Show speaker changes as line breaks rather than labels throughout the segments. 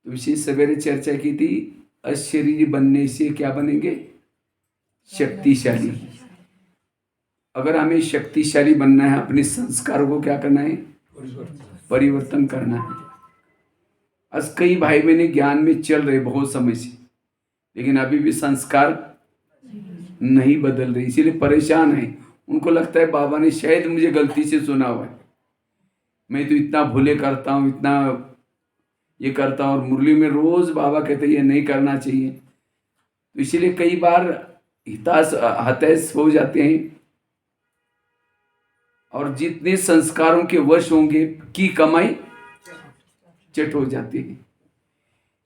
तो इसी सवेरे चर्चा की थी, अशरीरी बनने से क्या बनेंगे? शक्तिशाली। अगर हमें शक्तिशाली बनना है, अपने संस्कारों को क्या करना है? परिवर्तन करना है। आज कई भाई बहन ज्ञान में चल रहे बहुत समय से, लेकिन अभी भी संस्कार नहीं बदल रहे, इसीलिए परेशान है। उनको लगता है बाबा ने शायद मुझे गलती से सुना हुआ है, मैं तो इतना भूले करता हूँ, इतना ये करता हूँ, और मुरली में रोज बाबा कहते ये नहीं करना चाहिए। तो इसीलिए कई बार हताश हो जाते हैं, और जितने संस्कारों के वश होंगे की कमाई चट हो जाती है।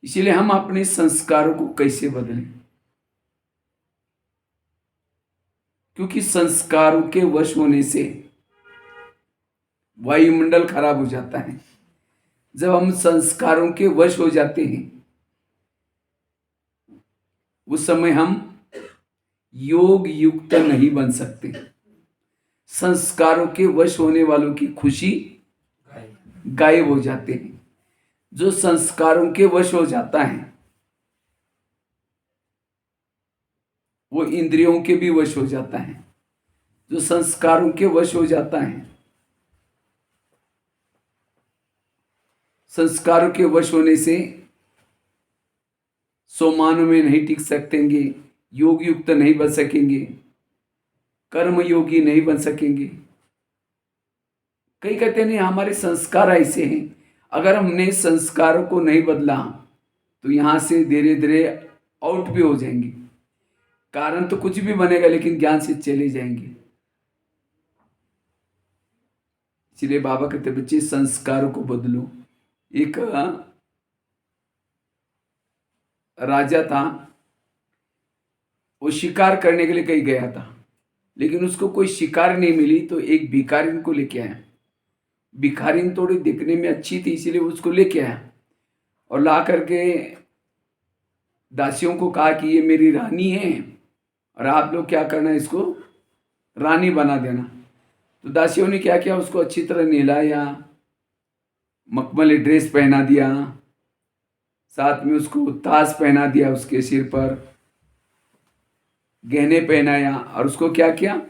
इसीलिए हम अपने संस्कारों को कैसे बदलें? क्योंकि संस्कारों के वश होने से वायुमंडल खराब हो जाता है। जब हम संस्कारों के वश हो जाते हैं, उस समय हम योग युक्त नहीं बन सकते। संस्कारों के वश होने वालों की खुशी गायब हो जाते हैं। जो संस्कारों के वश हो जाता है वो इंद्रियों के भी वश हो जाता है। जो संस्कारों के वश हो जाता है, संस्कारों के वश होने से सोमानों में नहीं टिक सकेंगे, योग युक्त नहीं बन सकेंगे, कर्म योगी नहीं बन सकेंगे। कई कहते नहीं हमारे संस्कार ऐसे हैं, अगर हमने संस्कारों को नहीं बदला तो यहां से धीरे धीरे आउट भी हो जाएंगे। कारण तो कुछ भी बनेगा, लेकिन ज्ञान से चले जाएंगे। इसलिए बाबा कहते बच्चे संस्कारों को बदलो। एक राजा था, वो शिकार करने के लिए कहीं गया था, लेकिन उसको कोई शिकार नहीं मिली, तो एक भिखारिन को लेके आया। भिखारिन थोड़ी दिखने में अच्छी थी, इसीलिए उसको लेके आया, और ला करके दासियों को कहा कि ये मेरी रानी है और आप लोग क्या करना है, इसको रानी बना देना। तो दासियों ने क्या किया, उसको अच्छी तरह नहलाया, मखमली ड्रेस पहना दिया, साथ में उसको ताज पहना दिया, उसके सिर पर गहने पहनाया, और उसको क्या किया,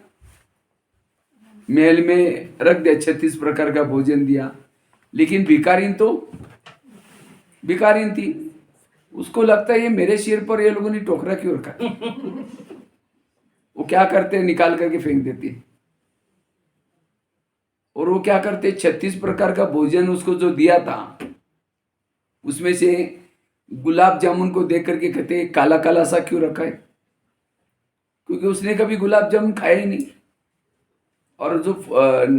महल में रख दिया, 36 प्रकार का भोजन दिया। लेकिन भिखारिन तो भिखारिन थी, उसको लगता है ये मेरे सिर पर ये लोगों ने टोकरा क्यों रखा। वो क्या करते, निकाल करके फेंक देती। और वो क्या करते, 36 प्रकार का भोजन उसको जो दिया था, उसमें से गुलाब जामुन को देख करके कहते काला काला सा क्यों रखा है, क्योंकि उसने कभी गुलाब जामुन खाया ही नहीं। और जो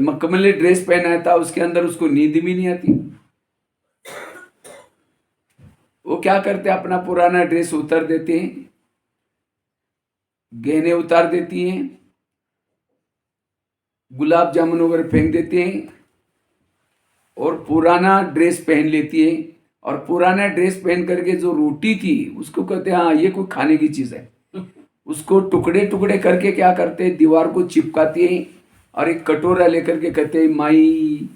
मखमली ड्रेस पहना था, उसके अंदर उसको नींद भी नहीं आती। वो क्या करते, अपना पुराना ड्रेस उतार देते हैं, गहने उतार देती हैं, गुलाब जामुन वगैरह फेंक देते हैं, और पुराना ड्रेस पहन लेती है। और पुराना ड्रेस पहन करके जो रोटी थी उसको कहते हैं हाँ ये कोई खाने की चीज है, उसको टुकड़े टुकड़े करके क्या करते हैं, दीवार को चिपकाती है, और एक कटोरा लेकर के कहते हैं माई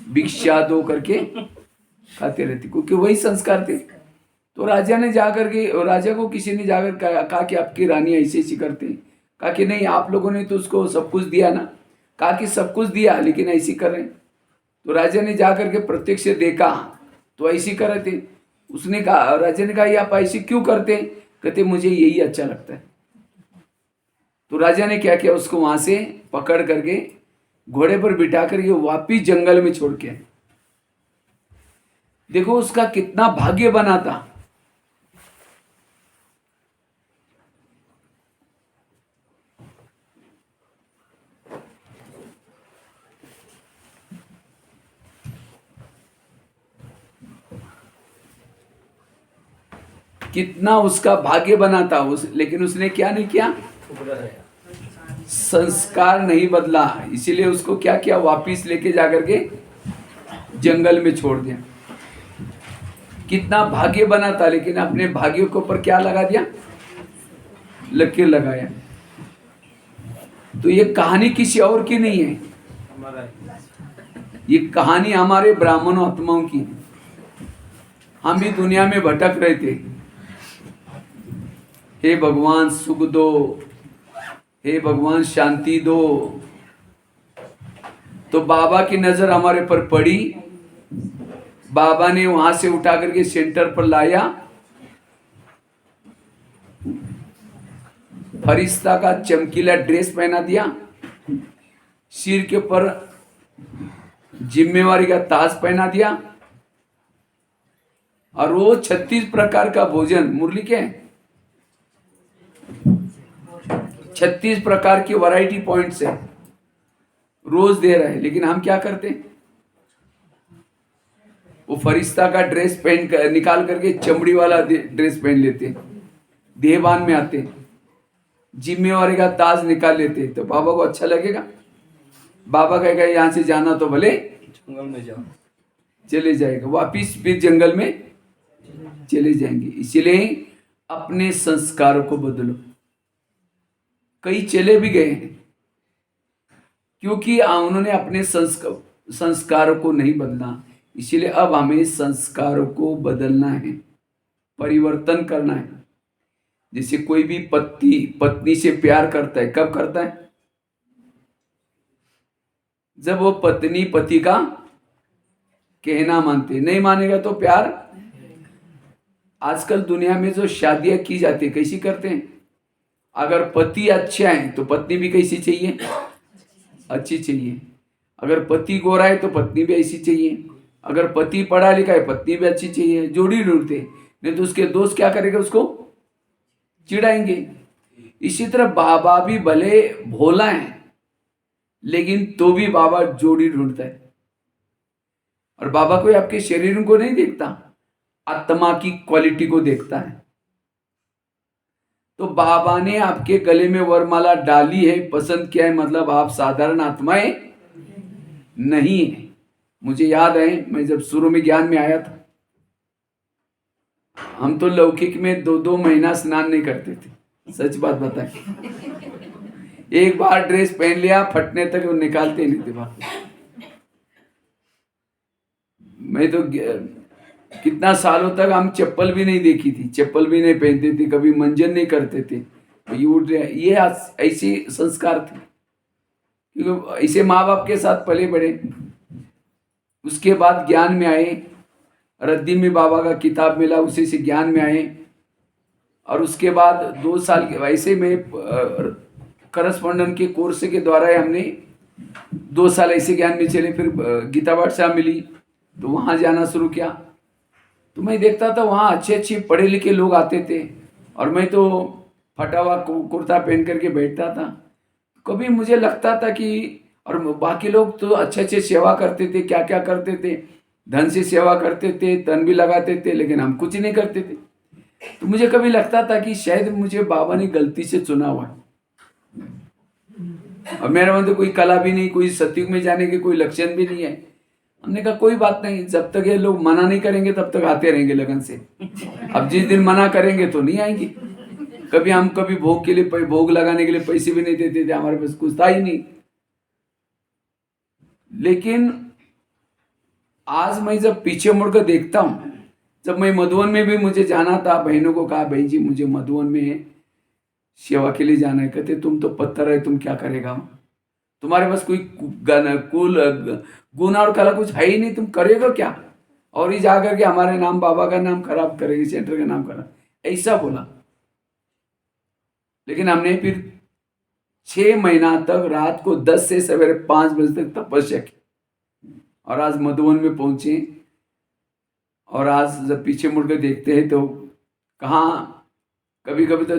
भिक्षा दो करके खाते रहती, क्योंकि वही संस्कार थे। तो राजा ने जाकर के, राजा को किसी ने जाकर कहा कि आपकी रानी ऐसे ऐसी करते हैं। कहा कि नहीं, आप लोगों ने तो उसको सब कुछ दिया ना। कहा कि सब कुछ दिया, लेकिन ऐसी कर रहे। तो राजा ने जाकर के प्रत्यक्ष देखा तो ऐसी कर रहे थे। उसने कहा, राजा ने कहा ये आप ऐसे क्यों करते? कहते मुझे यही अच्छा लगता है। तो राजा ने क्या किया, उसको वहां से पकड़ करके घोड़े पर बिठा करके वापिस जंगल में छोड़ के। देखो उसका कितना भाग्य बना था। कितना उसका भाग्य बना था लेकिन उसने क्या नहीं किया, संस्कार नहीं बदला। इसीलिए उसको क्या किया, वापिस लेके जाकर के जंगल में छोड़ दिया। कितना भाग्य बना था, लेकिन अपने भाग्य के ऊपर क्या लगा दिया, लकीर लगाया। तो ये कहानी किसी और की नहीं है, ये कहानी हमारे ब्राह्मण आत्माओं की है। हम भी दुनिया में भटक रहे थे। हे भगवान सुख दो, हे भगवान शांति दो। तो बाबा की नजर हमारे पर पड़ी, बाबा ने वहां से उठा करके सेंटर पर लाया, फरिश्ता का चमकीला ड्रेस पहना दिया, सिर के ऊपर जिम्मेवारी का ताज पहना दिया, और वो 36 प्रकार का भोजन, मुरली क्या है, 36 प्रकार की वैरायटी पॉइंट्स है, रोज दे रहा है। लेकिन हम क्या करते हैं, वो फरिश्ता का ड्रेस पहन कर निकाल करके चमड़ी वाला ड्रेस पहन लेते, देहबान में आते, जिम्मेवारी का ताज निकाल लेते। तो बाबा को अच्छा लगेगा? बाबा कहेगा यहां से जाना तो भले
जंगल में जाओ,
चले जाएगा, वापिस फिर जंगल में चले जाएंगे। इसलिए अपने संस्कारों को बदलो। कई चले भी गए हैं क्योंकि उन्होंने अपने संस्कारों को नहीं बदला। इसीलिए अब हमें संस्कारों को बदलना है, परिवर्तन करना है। जैसे कोई भी पति पत्नी से प्यार करता है, कब करता है? जब वो पत्नी पति का कहना मानते। नहीं मानेगा तो प्यार। आजकल दुनिया में जो शादियां की जाती है कैसी करते हैं? अगर पति अच्छा है तो पत्नी भी कैसी चाहिए? अच्छी चाहिए। अगर पति गोरा है तो पत्नी भी ऐसी चाहिए। अगर पति पढ़ा लिखा है पत्नी भी अच्छी चाहिए। जोड़ी ढूंढते, नहीं तो उसके दोस्त क्या करेंगे, उसको चिढ़ाएंगे। इसी तरह बाबा भी भले भोला है लेकिन तो भी बाबा जोड़ी ढूंढता है। और बाबा कोई आपके शरीर को नहीं देखता, आत्मा की क्वालिटी को देखता है। तो बाबा ने आपके गले में वरमाला डाली है, पसंद किया है, मतलब आप साधारण आत्माएं नहीं है। मुझे याद है मैं जब शुरू में ज्ञान में आया था, हम तो लौकिक में 2-2 महीना स्नान नहीं करते थे। सच बात बताएं, एक बार ड्रेस पहन लिया फटने तक वो निकालते नहीं थे बाहर। मैं तो कितना सालों तक हम चप्पल भी नहीं देखी थी, चप्पल भी नहीं पहनते थे, कभी मंजन नहीं करते थे। ये ऐसे संस्कार थे क्योंकि ऐसे माँ बाप के साथ पले बड़े। उसके बाद ज्ञान में आए, रद्दी में बाबा का किताब मिला, उसी से ज्ञान में आए। और उसके बाद 2 साल के वैसे में करस्पॉन्डेंट के कोर्स के द्वारा हमने 2 साल ऐसे ज्ञान में चले। फिर गीता पाठशाला मिली तो वहाँ जाना शुरू किया। तो मैं देखता था वहाँ अच्छे अच्छे पढ़े लिखे लोग आते थे और मैं तो फटा हुआ कुर्ता पहन करके बैठता था। कभी मुझे लगता था कि, और बाकी लोग तो अच्छे अच्छे सेवा करते थे, क्या क्या करते थे, धन से सेवा करते थे, तन भी लगाते थे, लेकिन हम कुछ नहीं करते थे। तो मुझे कभी लगता था कि शायद मुझे बाबा ने गलती से चुना हुआ है। और मेरे में तो कोई कला भी नहीं, कोई सतयुग में जाने के कोई लक्षण भी नहीं है। हमने कहा कोई बात नहीं, जब तक ये लोग मना नहीं करेंगे तब तक आते रहेंगे लगन से। अब जिस दिन मना करेंगे तो नहीं आएंगे। कभी भोग के लिए, भोग लगाने के लिए पैसे भी नहीं देते थे, हमारे पास कुछ था ही नहीं। लेकिन आज मैं जब पीछे मुड़कर देखता हूँ, जब मैं मधुवन में भी मुझे जाना था, बहनों को कहा बहन जी मुझे मधुवन में सेवा के लिए जाना है। कहते तुम तो पत्थर है, तुम क्या करेगा, तुम्हारे पास कोई गुण और कला कुछ है ही नहीं, तुम करेगा क्या, और ही जा करके हमारे नाम, बाबा का नाम खराब करेगी, सेंटर का नाम खराब, ऐसा बोला। लेकिन हमने फिर 6 महीना तक रात को 10 से सवेरे 5 बजे तक तपस्या की और आज मधुवन में पहुंचे। और आज जब पीछे मुड़कर देखते हैं तो कहाँ, कभी कभी तो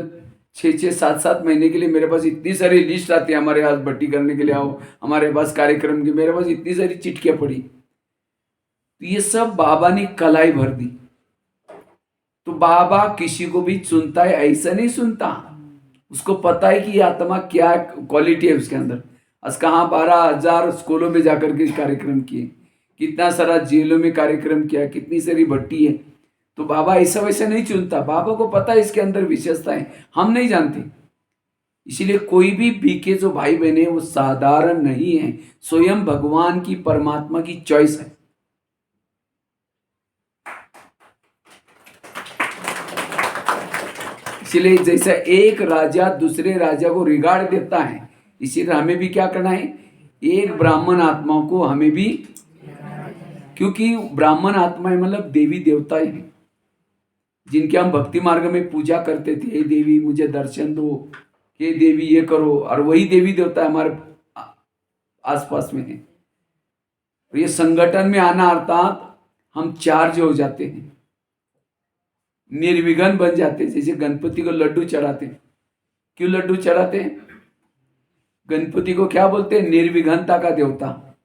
6-7 महीने के लिए मेरे पास इतनी सारी लिस्ट आती है, हमारे पास भट्टी करने के लिए आओ, हमारे पास कार्यक्रम की, मेरे पास इतनी सारी चिट्ठियाँ पड़ी। तो ये सब बाबा ने कलाई भर दी। तो बाबा किसी को भी चुनता है ऐसा नहीं सुनता, उसको पता है कि ये आत्मा क्या क्वालिटी है उसके अंदर। आज कहाँ 12,000 स्कूलों में जाकर के कार्यक्रम किए, कितना सारा जेलों में कार्यक्रम किया, कितनी सारी भट्टी है। तो बाबा ऐसा वैसा नहीं चुनता, बाबा को पता है इसके अंदर विशेषता है, हम नहीं जानते। इसीलिए कोई भी बीके जो भाई बहन है वो साधारण नहीं है, स्वयं भगवान की, परमात्मा की चॉइस है। इसलिए जैसा एक राजा दूसरे राजा को रिगाड़ देता है, इसी तरह हमें भी क्या करना है, एक ब्राह्मण आत्मा को हमें भी, क्योंकि ब्राह्मण आत्माएं मतलब देवी देवता ही हैं, जिनके हम भक्ति मार्ग में पूजा करते थे, हे देवी मुझे दर्शन दो, हे देवी ये करो, और वही देवी देवता हमारे आसपास में है। ये संगठन में आना अर्थात हम चार्ज हो जाते हैं, निर्विघ्न बन जाते हैं। जैसे गणपति को लड्डू चढ़ाते हैं, क्यों लड्डू चढ़ाते हैं? गणपति को क्या बोलते हैं? निर्विघ्नता का देवता।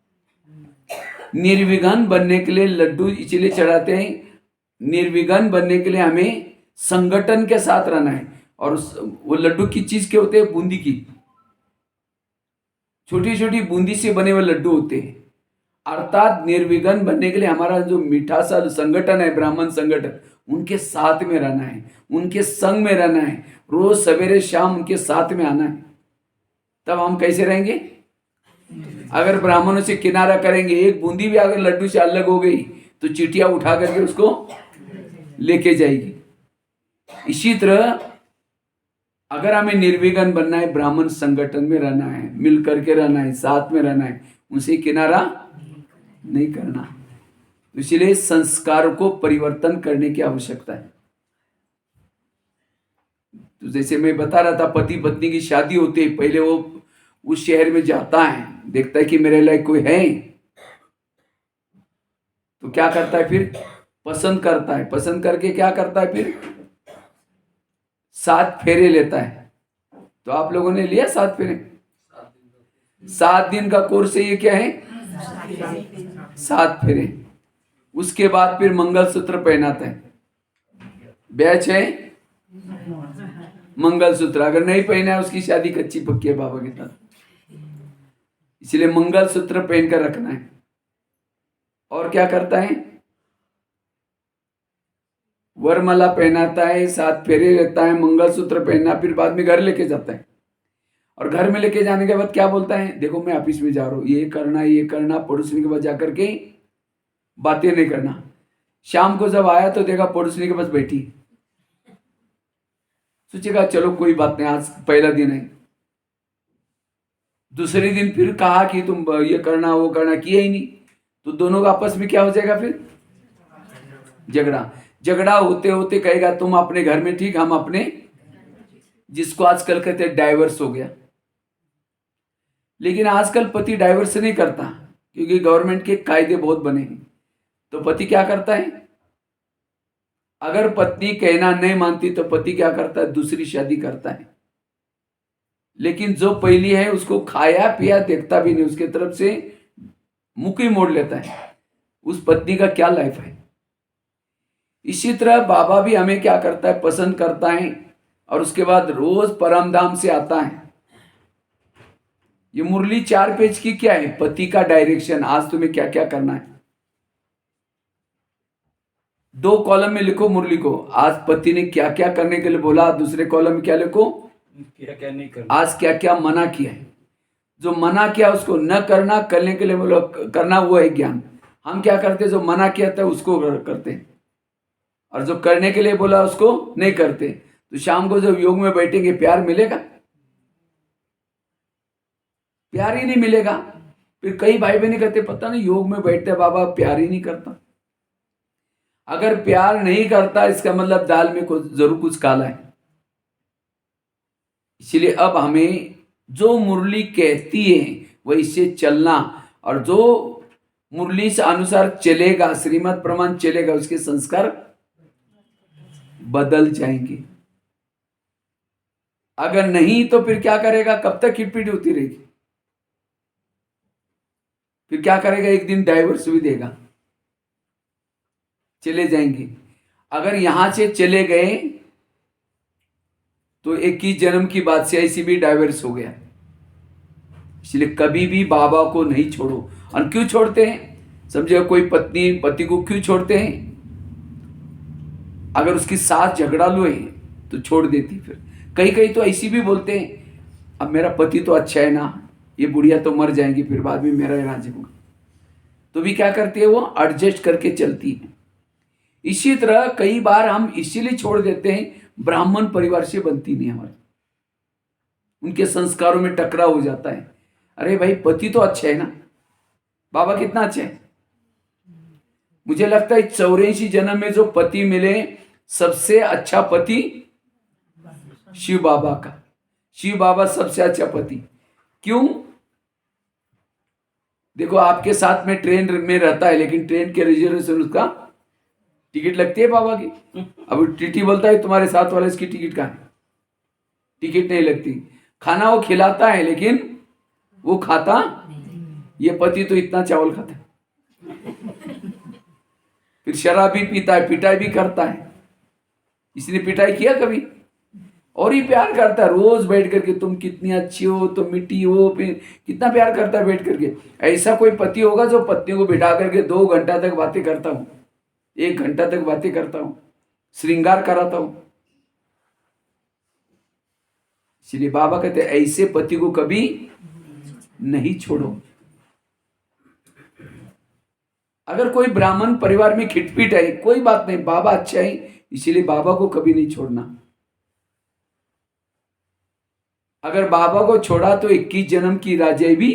निर्विघ्न बनने के लिए लड्डू इसलिए चढ़ाते हैं, निर्विघ्न बनने के लिए हमें संगठन के साथ रहना है। और वो लड्डू किस चीज के होते हैं? बूंदी की, छोटी छोटी बूंदी से बने हुए लड्डू होते हैं। अर्थात निर्विघ्न बनने के लिए हमारा जो मीठा सा संगठन है, ब्राह्मण संगठन, उनके साथ में रहना है, उनके संग में रहना है, रोज सवेरे शाम उनके साथ में आना है। तब हम कैसे रहेंगे? अगर ब्राह्मणों से किनारा करेंगे, एक बूंदी भी अगर लड्डू से अलग हो गई तो चीटियां उठा करके उसको लेके जाएगी। इसी तरह अगर हमें निर्विघ्न बनना है, ब्राह्मण संगठन में रहना है, मिल करके रहना है, साथ में रहना है, उनसे किनारा नहीं करना। इसलिए संस्कारों को परिवर्तन करने की आवश्यकता है। तो जैसे मैं बता रहा था, पति पत्नी की शादी होती है, पहले वो उस शहर में जाता है, देखता है कि मेरे लायक कोई है, तो क्या करता है फिर? पसंद करता है, पसंद करके क्या करता है फिर? 7 फेरे लेता है। तो आप लोगों ने लिया 7 फेरे? 7 दिन का कोर्स है ये, क्या है? 7 फेरे। उसके बाद फिर मंगलसूत्र पहनाते हैं, बैच है मंगलसूत्र। अगर नहीं पहना है उसकी शादी कच्ची पक्की है बाबा के साथ। इसलिए मंगलसूत्र पहन कर रखना है। और क्या करता है? वरमाला पहनाता है, 7 फेरे लेता है, मंगलसूत्र पहनना, फिर बाद में घर लेके जाता है। और घर में लेके जाने के बाद क्या बोलता है? देखो मैं ऑफिस में जा रहा हूँ, ये करना ये करना, पड़ोसनी के पास जाकर के बातें नहीं करना। शाम को जब आया तो देखा पड़ोसनी के पास बैठी, सोचेगा चलो कोई बात नहीं, आज पहला दिन है। दूसरे दिन फिर कहा कि तुम ये करना वो करना, किया ही नहीं, तो दोनों का आपस में क्या हो जाएगा? फिर झगड़ा। झगड़ा होते होते कहेगा तुम अपने घर में ठीक, हम अपने, जिसको आजकल कहते हैं डाइवर्स हो गया। लेकिन आजकल पति डाइवर्स नहीं करता, क्योंकि गवर्नमेंट के कायदे बहुत बने हैं। तो पति क्या करता है? अगर पत्नी कहना नहीं मानती तो पति क्या करता है? दूसरी शादी करता है। लेकिन जो पहली है उसको खाया पिया देखता भी नहीं, उसके तरफ से मुंह ही मोड़ लेता है। उस पत्नी का क्या लाइफ है? इसी तरह बाबा भी हमें क्या करता है? पसंद करता है, और उसके बाद रोज परमधाम से आता है। ये मुरली 4 पेज की क्या है? पति का डायरेक्शन, आज तुम्हें क्या क्या करना है। 2 कॉलम में लिखो मुरली को, आज पति ने क्या क्या करने के लिए बोला। दूसरे कॉलम में क्या लिखो? क्या क्या नहीं करना, आज क्या क्या मना किया है। जो मना किया उसको न करना, करने के लिए बोलो करना, वो है ज्ञान। हम क्या करते? जो मना किया था उसको करते, और जो करने के लिए बोला उसको नहीं करते। तो शाम को जब योग में बैठेंगे प्यार मिलेगा? प्यार ही नहीं मिलेगा। फिर कई भाई बहन कहते पता नहीं योग में बैठते बाबा प्यार ही नहीं करता। अगर प्यार नहीं करता इसका मतलब दाल में जरूर कुछ काला है। इसलिए अब हमें जो मुरली कहती है वह इससे चलना, और जो मुरली से अनुसार चलेगा, श्रीमद् प्रमाण चलेगा, उसके संस्कार बदल जाएंगे। अगर नहीं तो फिर क्या करेगा? कब तक खिटपिट होती रहेगी? फिर क्या करेगा? एक दिन डाइवर्स भी देगा, चले जाएंगे। अगर यहां से चले गए तो 21 जन्म की बात से ऐसी भी डाइवर्स हो गया। इसलिए कभी भी बाबा को नहीं छोड़ो। और क्यों छोड़ते हैं? समझे, कोई पत्नी पति को क्यों छोड़ते हैं? अगर उसके साथ झगड़ा लो है तो छोड़ देती। फिर कहीं कहीं तो ऐसी भी बोलते हैं, अब मेरा पति तो अच्छा है ना, ये बुढ़िया तो मर जाएंगी, फिर बाद में मेरा राज्य होगा। तो भी क्या करती है? वो एडजस्ट करके चलती है। इसी तरह कई बार हम इसीलिए छोड़ देते हैं, ब्राह्मण परिवार से बनती नहीं हमारी, उनके संस्कारों में टकराव हो जाता है। अरे भाई पति तो अच्छा है ना, बाबा कितना अच्छा है। मुझे लगता है 84 जन्म में जो पति मिले सबसे अच्छा पति शिव बाबा का, शिव बाबा सबसे अच्छा पति। क्यों? देखो आपके साथ में ट्रेन में रहता है, लेकिन ट्रेन के रिजर्वेशन उसका टिकट लगती है बाबा की। अब टीटी बोलता है तुम्हारे साथ वाले इसकी टिकट कहाँ है, टिकट नहीं लगती। खाना वो खिलाता है लेकिन वो खाता, ये पति तो इतना चावल खाता है। फिर शराब भी पीता है, पिटाई भी करता है। इसने पिटाई किया कभी? और ही प्यार करता है, रोज बैठ करके तुम कितनी अच्छी हो, तुम मिट्टी हो, फिर कितना प्यार करता है बैठ करके। ऐसा कोई पति होगा जो पत्नी को बिठा करके 2 घंटा तक बातें करता हूं, 1 घंटा तक बातें करता हूं, श्रृंगार कराता हूं। इसलिए बाबा कहते हैं ऐसे पति को कभी नहीं छोड़ो। अगर कोई ब्राह्मण परिवार में खिटपिट है, कोई बात नहीं, बाबा अच्छा है, इसीलिए बाबा को कभी नहीं छोड़ना। अगर बाबा को छोड़ा तो 21 जन्म की राजाई भी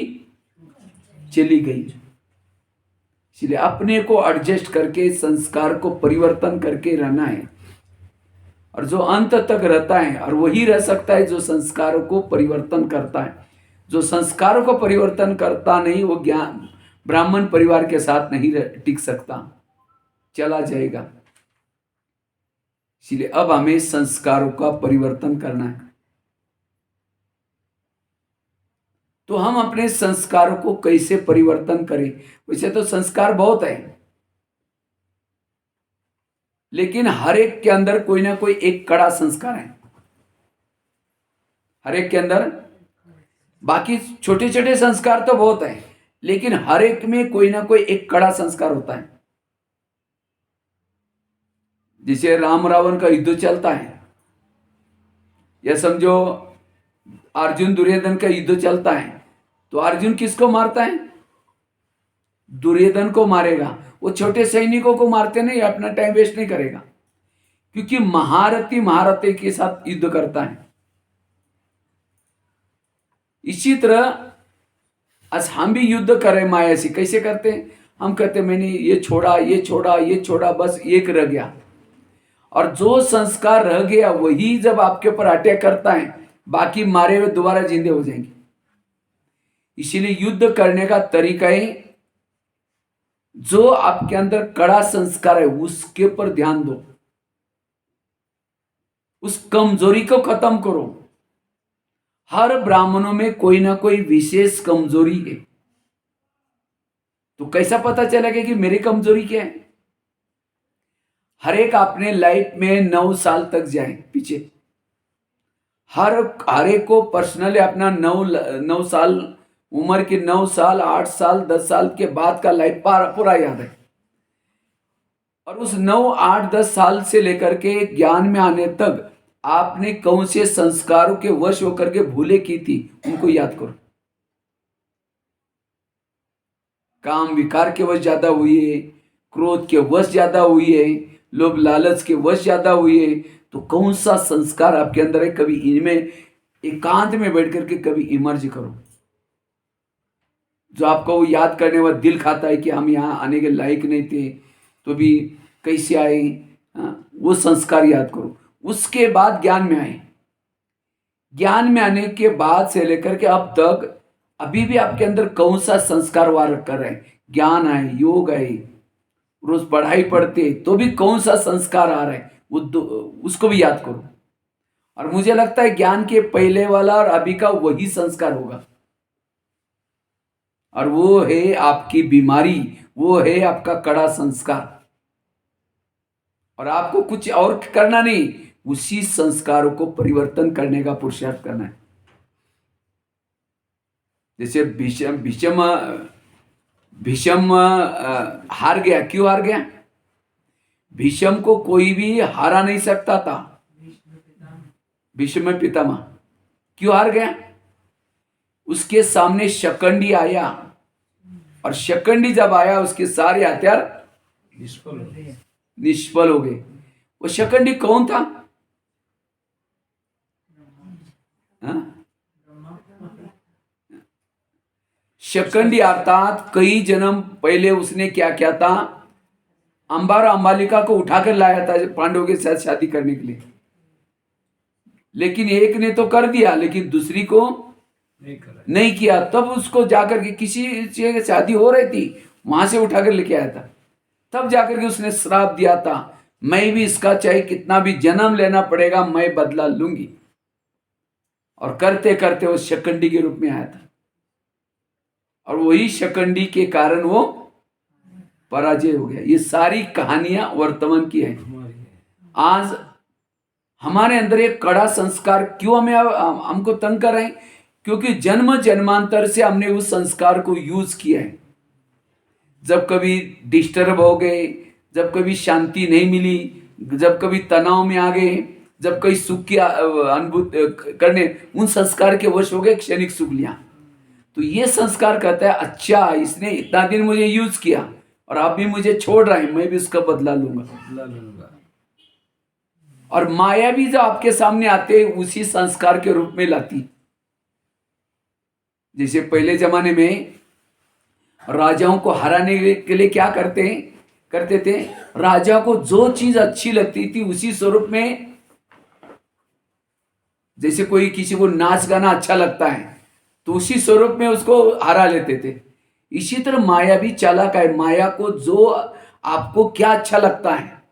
चली गई। इसलिए अपने को एडजस्ट करके संस्कार को परिवर्तन करके रहना है, और जो अंत तक रहता है और वही रह सकता है जो संस्कारों को परिवर्तन करता है। जो संस्कारों को परिवर्तन करता नहीं वो ज्ञान ब्राह्मण परिवार के साथ नहीं टिक सकता, चला जाएगा। इसलिए अब हमें संस्कारों का परिवर्तन करना है। तो हम अपने संस्कारों को कैसे परिवर्तन करें? वैसे तो संस्कार बहुत है, लेकिन हर एक के अंदर कोई ना कोई एक कड़ा संस्कार है, हर एक के अंदर। बाकी छोटे छोटे संस्कार तो बहुत है, लेकिन हर एक में कोई ना कोई एक कड़ा संस्कार होता है। जैसे राम रावण का युद्ध चलता है, या समझो अर्जुन दुर्योधन का युद्ध चलता है, तो अर्जुन किसको मारता है? दुर्योधन को मारेगा। वो छोटे सैनिकों को मारते नहीं, अपना टाइम वेस्ट नहीं करेगा, क्योंकि महारथी महारथी के साथ युद्ध करता है। इसी तरह आज हम भी युद्ध करें माया से। कैसे करते हैं? हम कहते मैंने ये छोड़ा, ये छोड़ा, ये छोड़ा, बस एक रह गया। और जो संस्कार रह गया वही जब आपके ऊपर अटैक करता है, बाकी मारे हुए दोबारा जिंदे हो जाएंगे। इसीलिए युद्ध करने का तरीका है, जो आपके अंदर कड़ा संस्कार है उसके ऊपर ध्यान दो, उस कमजोरी को खत्म करो। हर ब्राह्मणों में कोई ना कोई विशेष कमजोरी है, तो कैसा पता चलेगा कि मेरी कमजोरी क्या है? हर एक अपने लाइफ में 9 साल तक जाए पीछे, हर एक को पर्सनली अपना 9 साल उम्र के 9 साल, 8 साल, 10 साल के बाद का लाइफ पूरा याद है। और उस 9, 8, 10 साल से लेकर के ज्ञान में आने तक आपने कौन से संस्कारों के वश होकर के भूले की थी, उनको याद करो। काम विकार के वश ज्यादा हुई है, क्रोध के वश ज्यादा हुई है, लोभ लालच के वश ज्यादा हुई है, तो कौन सा संस्कार आपके अंदर है? कभी इनमें एकांत में बैठ करके कभी इमर्ज करो, जो आपको वो याद करने वाला दिल खाता है कि हम यहाँ आने के लायक नहीं थे तो भी कैसे आए। वो संस्कार याद करो, उसके बाद ज्ञान में आए। ज्ञान में आने के बाद से लेकर के अब तक अभी भी आपके अंदर कौन सा संस्कार वार कर रहे हैं? ज्ञान आए, योग आए, रोज पढ़ाई पढ़ते तो भी कौन सा संस्कार आ रहा है, वो उसको भी याद करो। और मुझे लगता है ज्ञान के पहले वाला और अभी का वही संस्कार होगा, और वो है आपकी बीमारी, वो है आपका कड़ा संस्कार। और आपको कुछ और करना नहीं, उसी संस्कारों को परिवर्तन करने का पुरुषार्थ करना है। जैसे भीष्म हार गया। क्यों हार गया? भीष्म को कोई भी हरा नहीं सकता था, भीष्म पितामह। क्यों हार गया? उसके सामने शकंडी आया, और शकंडी जब आया उसके सारे हथियार निष्फल हो गए। वो शकंडी कौन था? हाँ? शकंडी अर्थात कई जन्म पहले उसने क्या किया था, अंबार और अंबालिका को उठाकर लाया था पांडवों के साथ शादी करने के लिए, लेकिन एक ने तो कर दिया लेकिन दूसरी को नहीं किया। तब उसको जाकर के किसी से शादी हो रही थी, वहां से उठाकर लेके आया था, तब जाकर के उसने श्राप दिया था, मैं भी इसका चाहे कितना भी जन्म लेना पड़ेगा मैं बदला लूंगी। और करते करते वो शकंडी के रूप में आया था, और वही शकंडी के कारण वो पराजय हो गया। ये सारी कहानियां वर्तमान की है। आज हमारे अंदर एक कड़ा संस्कार क्यों हमको तंग कर रहे हैं, क्योंकि जन्म जन्मांतर से हमने उस संस्कार को यूज किया है। जब कभी डिस्टर्ब हो गए, जब कभी शांति नहीं मिली, जब कभी तनाव में आ गए, जब कहीं सुख की अनुभूति करने, उन संस्कार के वश हो गए, क्षणिक सुख लिया। तो ये संस्कार कहता है अच्छा इसने इतना दिन मुझे यूज किया और अब भी मुझे छोड़ रहा है, मैं भी उसका बदला लूंगा। और माया भी जो आपके सामने आते उसी संस्कार के रूप में लाती। जैसे पहले जमाने में राजाओं को हराने के लिए क्या करते थे, राजा को जो चीज अच्छी लगती थी उसी स्वरूप में, जैसे कोई किसी को नाच गाना अच्छा लगता है तो उसी स्वरूप में उसको हरा लेते थे। इसी तरह माया भी चालाक है, माया को जो आपको क्या अच्छा लगता है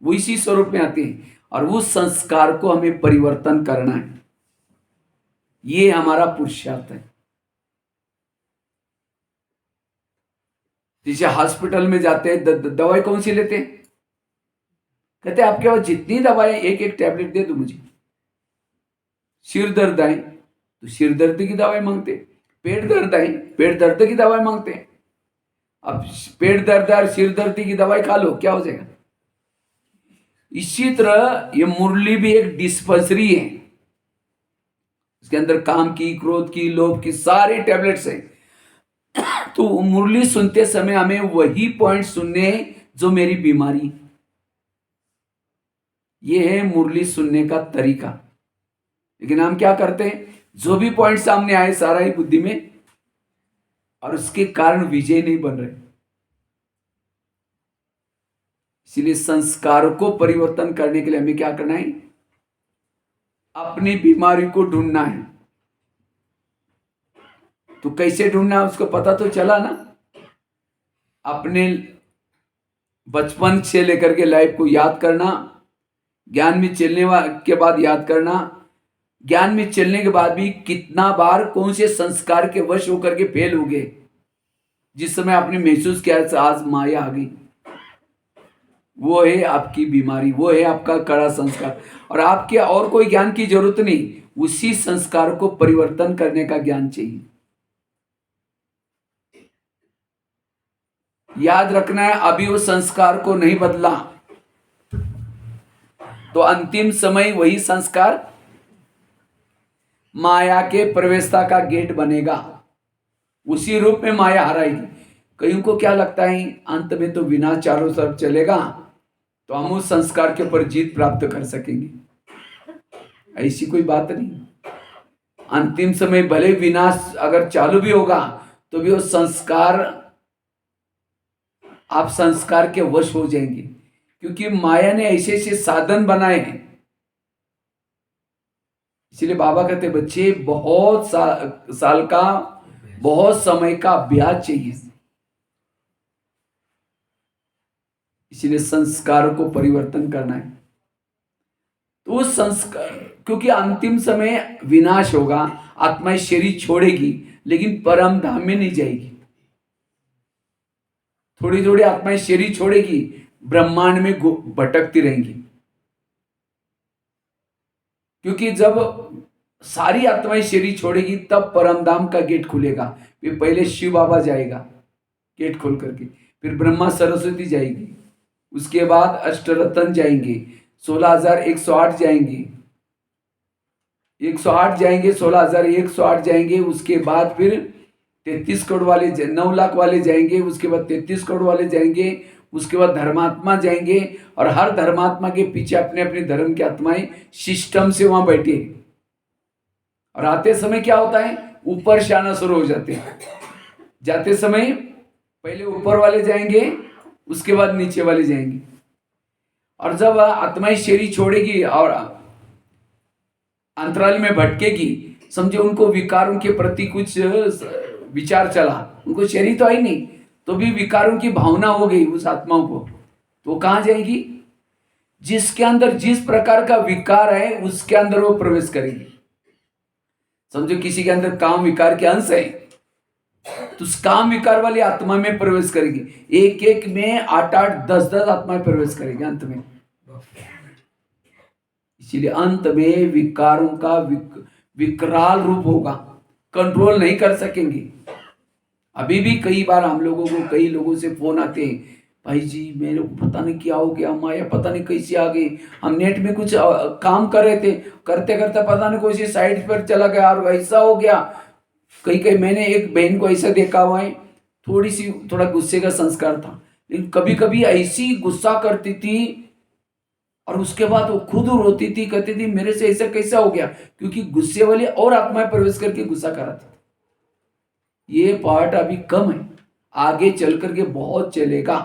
वो इसी स्वरूप में आते हैं, और उस संस्कार को हमें परिवर्तन करना है। ये हमारा पुरुषार्थ है। जैसे हॉस्पिटल में जाते हैं, दवाई कौन सी लेते हैं, कहते हैं आपके पास जितनी दवाई एक एक टैबलेट दे दो मुझे। सिर दर्द है तो सिर दर्द की दवाई मांगते, पेट दर्द है पेट दर्द की दवाई मांगते। अब पेट दर्द और सिर दर्द की दवाई खा लो, क्या हो जाएगा। इसी तरह ये मुरली भी एक डिस्पेंसरी है, इसके अंदर काम की, क्रोध की, लोभ की सारे टैबलेट्स हैं। तो मुरली सुनते समय हमें वही पॉइंट सुनने जो मेरी बीमारी, ये है मुरली सुनने का तरीका। लेकिन हम क्या करते हैं, जो भी पॉइंट सामने आए सारा ही बुद्धि में, और उसके कारण विजय नहीं बन रहे। इसलिए संस्कारों को परिवर्तन करने के लिए हमें क्या करना है, अपनी बीमारी को ढूंढना है। तो कैसे ढूंढना है उसको पता तो चला ना, अपने बचपन से लेकर के लाइफ को याद करना, ज्ञान में चलने के बाद याद करना, ज्ञान में चलने के बाद भी कितना बार कौन से संस्कार के वश होकर के फेल हो गए, जिस समय आपने महसूस किया आज माया आ गई, वो है आपकी बीमारी, वो है आपका कड़ा संस्कार। और आपके और कोई ज्ञान की जरूरत नहीं, उसी संस्कार को परिवर्तन करने का ज्ञान चाहिए। याद रखना है, अभी उस संस्कार को नहीं बदला तो अंतिम समय वही संस्कार माया के प्रवेशता का गेट बनेगा, उसी रूप में माया हराएगी। कईयों को क्या लगता है अंत में तो विनाश चारों तरफ चलेगा तो हम उस संस्कार के ऊपर जीत प्राप्त कर सकेंगे। ऐसी कोई बात नहीं। अंतिम समय भले विनाश अगर चालू भी होगा तो भी वो संस्कार, आप संस्कार के वश हो जाएंगे, क्योंकि माया ने ऐसे ऐसे साधन बनाए हैं। इसलिए बाबा कहते बच्चे बहुत साल का, बहुत समय का अभ्यास चाहिए। इसलिए संस्कारों को परिवर्तन करना है। तो उस संस्कार, क्योंकि अंतिम समय विनाश होगा, आत्मा शरीर छोड़ेगी लेकिन परम धाम में नहीं जाएगी। थोड़ी थोड़ी आत्माएं शरीर छोड़ेगी, ब्रह्मांड में भटकती रहेंगी। क्योंकि जब सारी आत्माएं शरीर छोड़ेगी तब परमधाम का गेट खुलेगा। फिर पहले शिव बाबा जाएगा गेट खोल करके, फिर ब्रह्मा सरस्वती जाएगी, उसके बाद अष्टरत्न जाएंगे, 16,108 जाएंगे, 108 जाएंगे, 16,108 जाएंगे। उसके बाद फिर 33 करोड़ वाले, 9 लाख वाले जाएंगे, उसके बाद 33 करोड़ वाले जाएंगे, उसके बाद धर्मात्मा जाएंगे। और हर धर्मात्मा के पीछे अपने अपने धर्म की आत्माएं सिस्टम से वहां बैठे। और आते समय क्या होता है, ऊपर से आना शुरू हो जाते हैं। जाते समय पहले ऊपर वाले जाएंगे, उसके बाद नीचे वाले जाएंगे। और जब आत्मा इस शरीर छोड़ेगी और अंतराल में भटकेगी, समझे उनको विकारों के प्रति कुछ विचार चला, उनको शरीर तो आई नहीं, तो भी विकारों की भावना हो गई उस आत्माओं को, तो वो कहाँ जाएगी? जिसके अंदर जिस प्रकार का विकार है उसके अंदर वो प्रवेश करेगी। समझो किसी के अंदर काम विकार के अंश है, तो उस काम विकार वाली आत्मा में प्रवेश करेगी। एक एक में 8-8, 10-10 आत्माएं प्रवेश करेगी अंत में। इसीलिए अंत में विकारों का विकराल रूप होगा, कंट्रोल नहीं कर सकेंगे। अभी भी कई बार हम लोगों को, कई लोगों से फोन आते हैं, भाई जी मेरे को पता नहीं क्या हो गया, माया पता नहीं कैसे आ गई, हम नेट में कुछ काम कर रहे थे, करते करते पता नहीं कोई सी साइट पर चला गया और ऐसा हो गया। कई कई मैंने एक बहन को ऐसा देखा हुआ है, थोड़ा गुस्से का संस्कार था, लेकिन कभी कभी ऐसी गुस्सा करती थी और उसके बाद वो खुद रोती थी, कहती थी मेरे से ऐसा कैसा हो गया, क्योंकि गुस्से वाले और आत्माएं प्रवेश करके गुस्सा कराती थी। ये पार्ट अभी कम है, आगे चल करके बहुत चलेगा।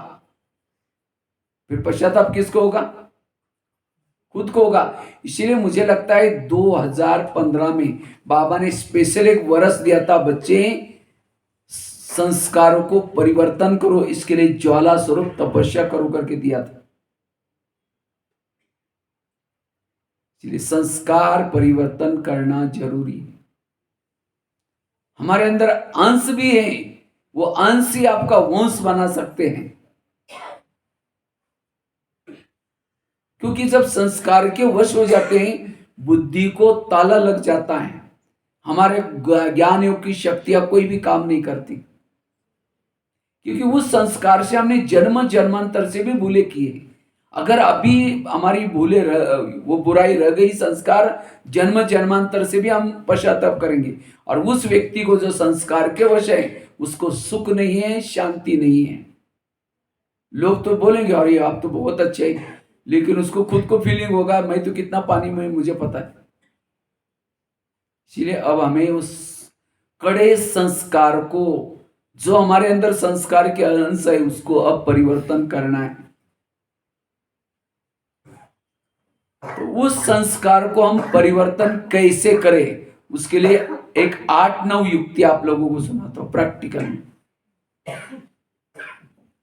फिर पश्चाताप किसको होगा? खुद को होगा। इसीलिए मुझे लगता है 2015 में बाबा ने स्पेशल एक वर्ष दिया था, बच्चे संस्कारों को परिवर्तन करो, इसके लिए ज्वाला स्वरूप तपस्या करो करके दिया था। इसलिए संस्कार परिवर्तन करना जरूरी है। हमारे अंदर अंश भी है, वो अंश ही आपका वंश बना सकते हैं। क्योंकि जब संस्कार के वश हो जाते हैं, बुद्धि को ताला लग जाता है, हमारे ज्ञान योग की शक्तियां कोई भी काम नहीं करती, क्योंकि उस संस्कार से हमने जन्म जन्मांतर से भी भूले किए। अगर अभी हमारी भूले वो बुराई रह गई, संस्कार जन्म जन्मांतर से भी हम पश्चाताप करेंगे। और उस व्यक्ति को जो संस्कार के वश है, उसको सुख नहीं है, शांति नहीं है। लोग तो बोलेंगे अरे आप तो बहुत अच्छे हैं, लेकिन उसको खुद को फीलिंग होगा मैं तो कितना पानी में, मुझे पता है। इसलिए अब हमें उस कड़े संस्कार को, जो हमारे अंदर संस्कार के अंश है, उसको अब परिवर्तन करना है। तो उस संस्कार को हम परिवर्तन कैसे करें, उसके लिए एक 8-9 युक्ति आप लोगों को सुनाता हूं प्रैक्टिकल में।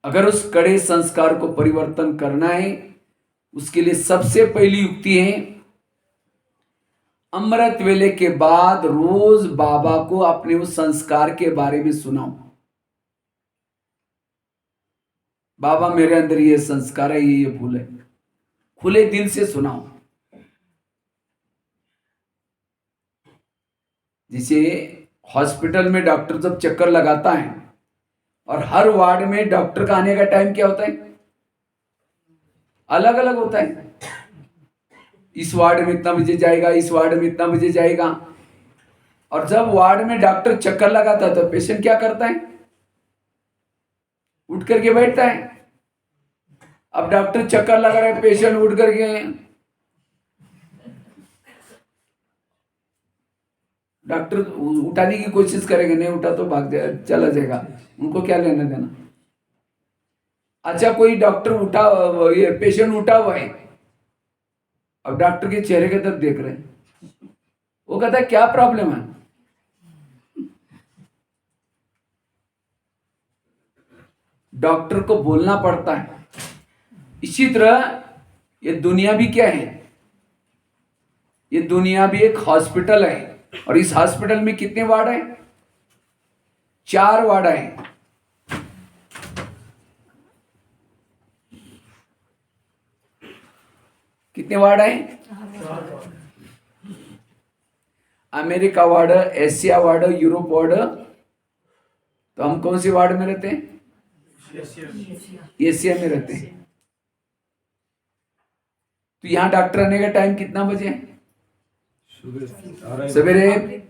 अगर उस कड़े संस्कार को परिवर्तन करना है, उसके लिए सबसे पहली युक्ति है, अमृत वेले के बाद रोज बाबा को अपने उस संस्कार के बारे में सुनाओ। बाबा मेरे अंदर ये संस्कार है, ये भूल है, खुले दिल से सुनाओ। जिसे हॉस्पिटल में डॉक्टर जब चक्कर लगाता है, और हर वार्ड में डॉक्टर का आने का टाइम क्या होता है, अलग अलग होता है। इस वार्ड में इतना बजे जाएगा, इस वार्ड में इतना बजे जाएगा। और जब वार्ड में डॉक्टर चक्कर लगाता है, तो पेशेंट क्या करता है, उठ करके बैठता है। अब डॉक्टर चक्कर लगा रहा है, पेशेंट उठ करके, डॉक्टर उठाने की कोशिश करेंगे, नहीं उठा तो भाग जाए, चला जाएगा, उनको क्या लेना देना। अच्छा कोई डॉक्टर उठा, ये पेशेंट उठा हुआ है, अब डॉक्टर के चेहरे की तरफ देख रहे हैं, वो कहता है क्या प्रॉब्लम है। डॉक्टर को बोलना पड़ता है। इसी तरह ये दुनिया भी क्या है, ये दुनिया भी एक हॉस्पिटल है। और इस हॉस्पिटल में कितने वार्ड हैं? 4 वार्ड हैं। कितने वार्ड हैं? America ward, Asia ward, Europe ward. तो हम कौन सी वार्ड में रहते हैं? एशिया में रहते हैं। तो यहां डॉक्टर आने का टाइम कितना बजे है? सवेरे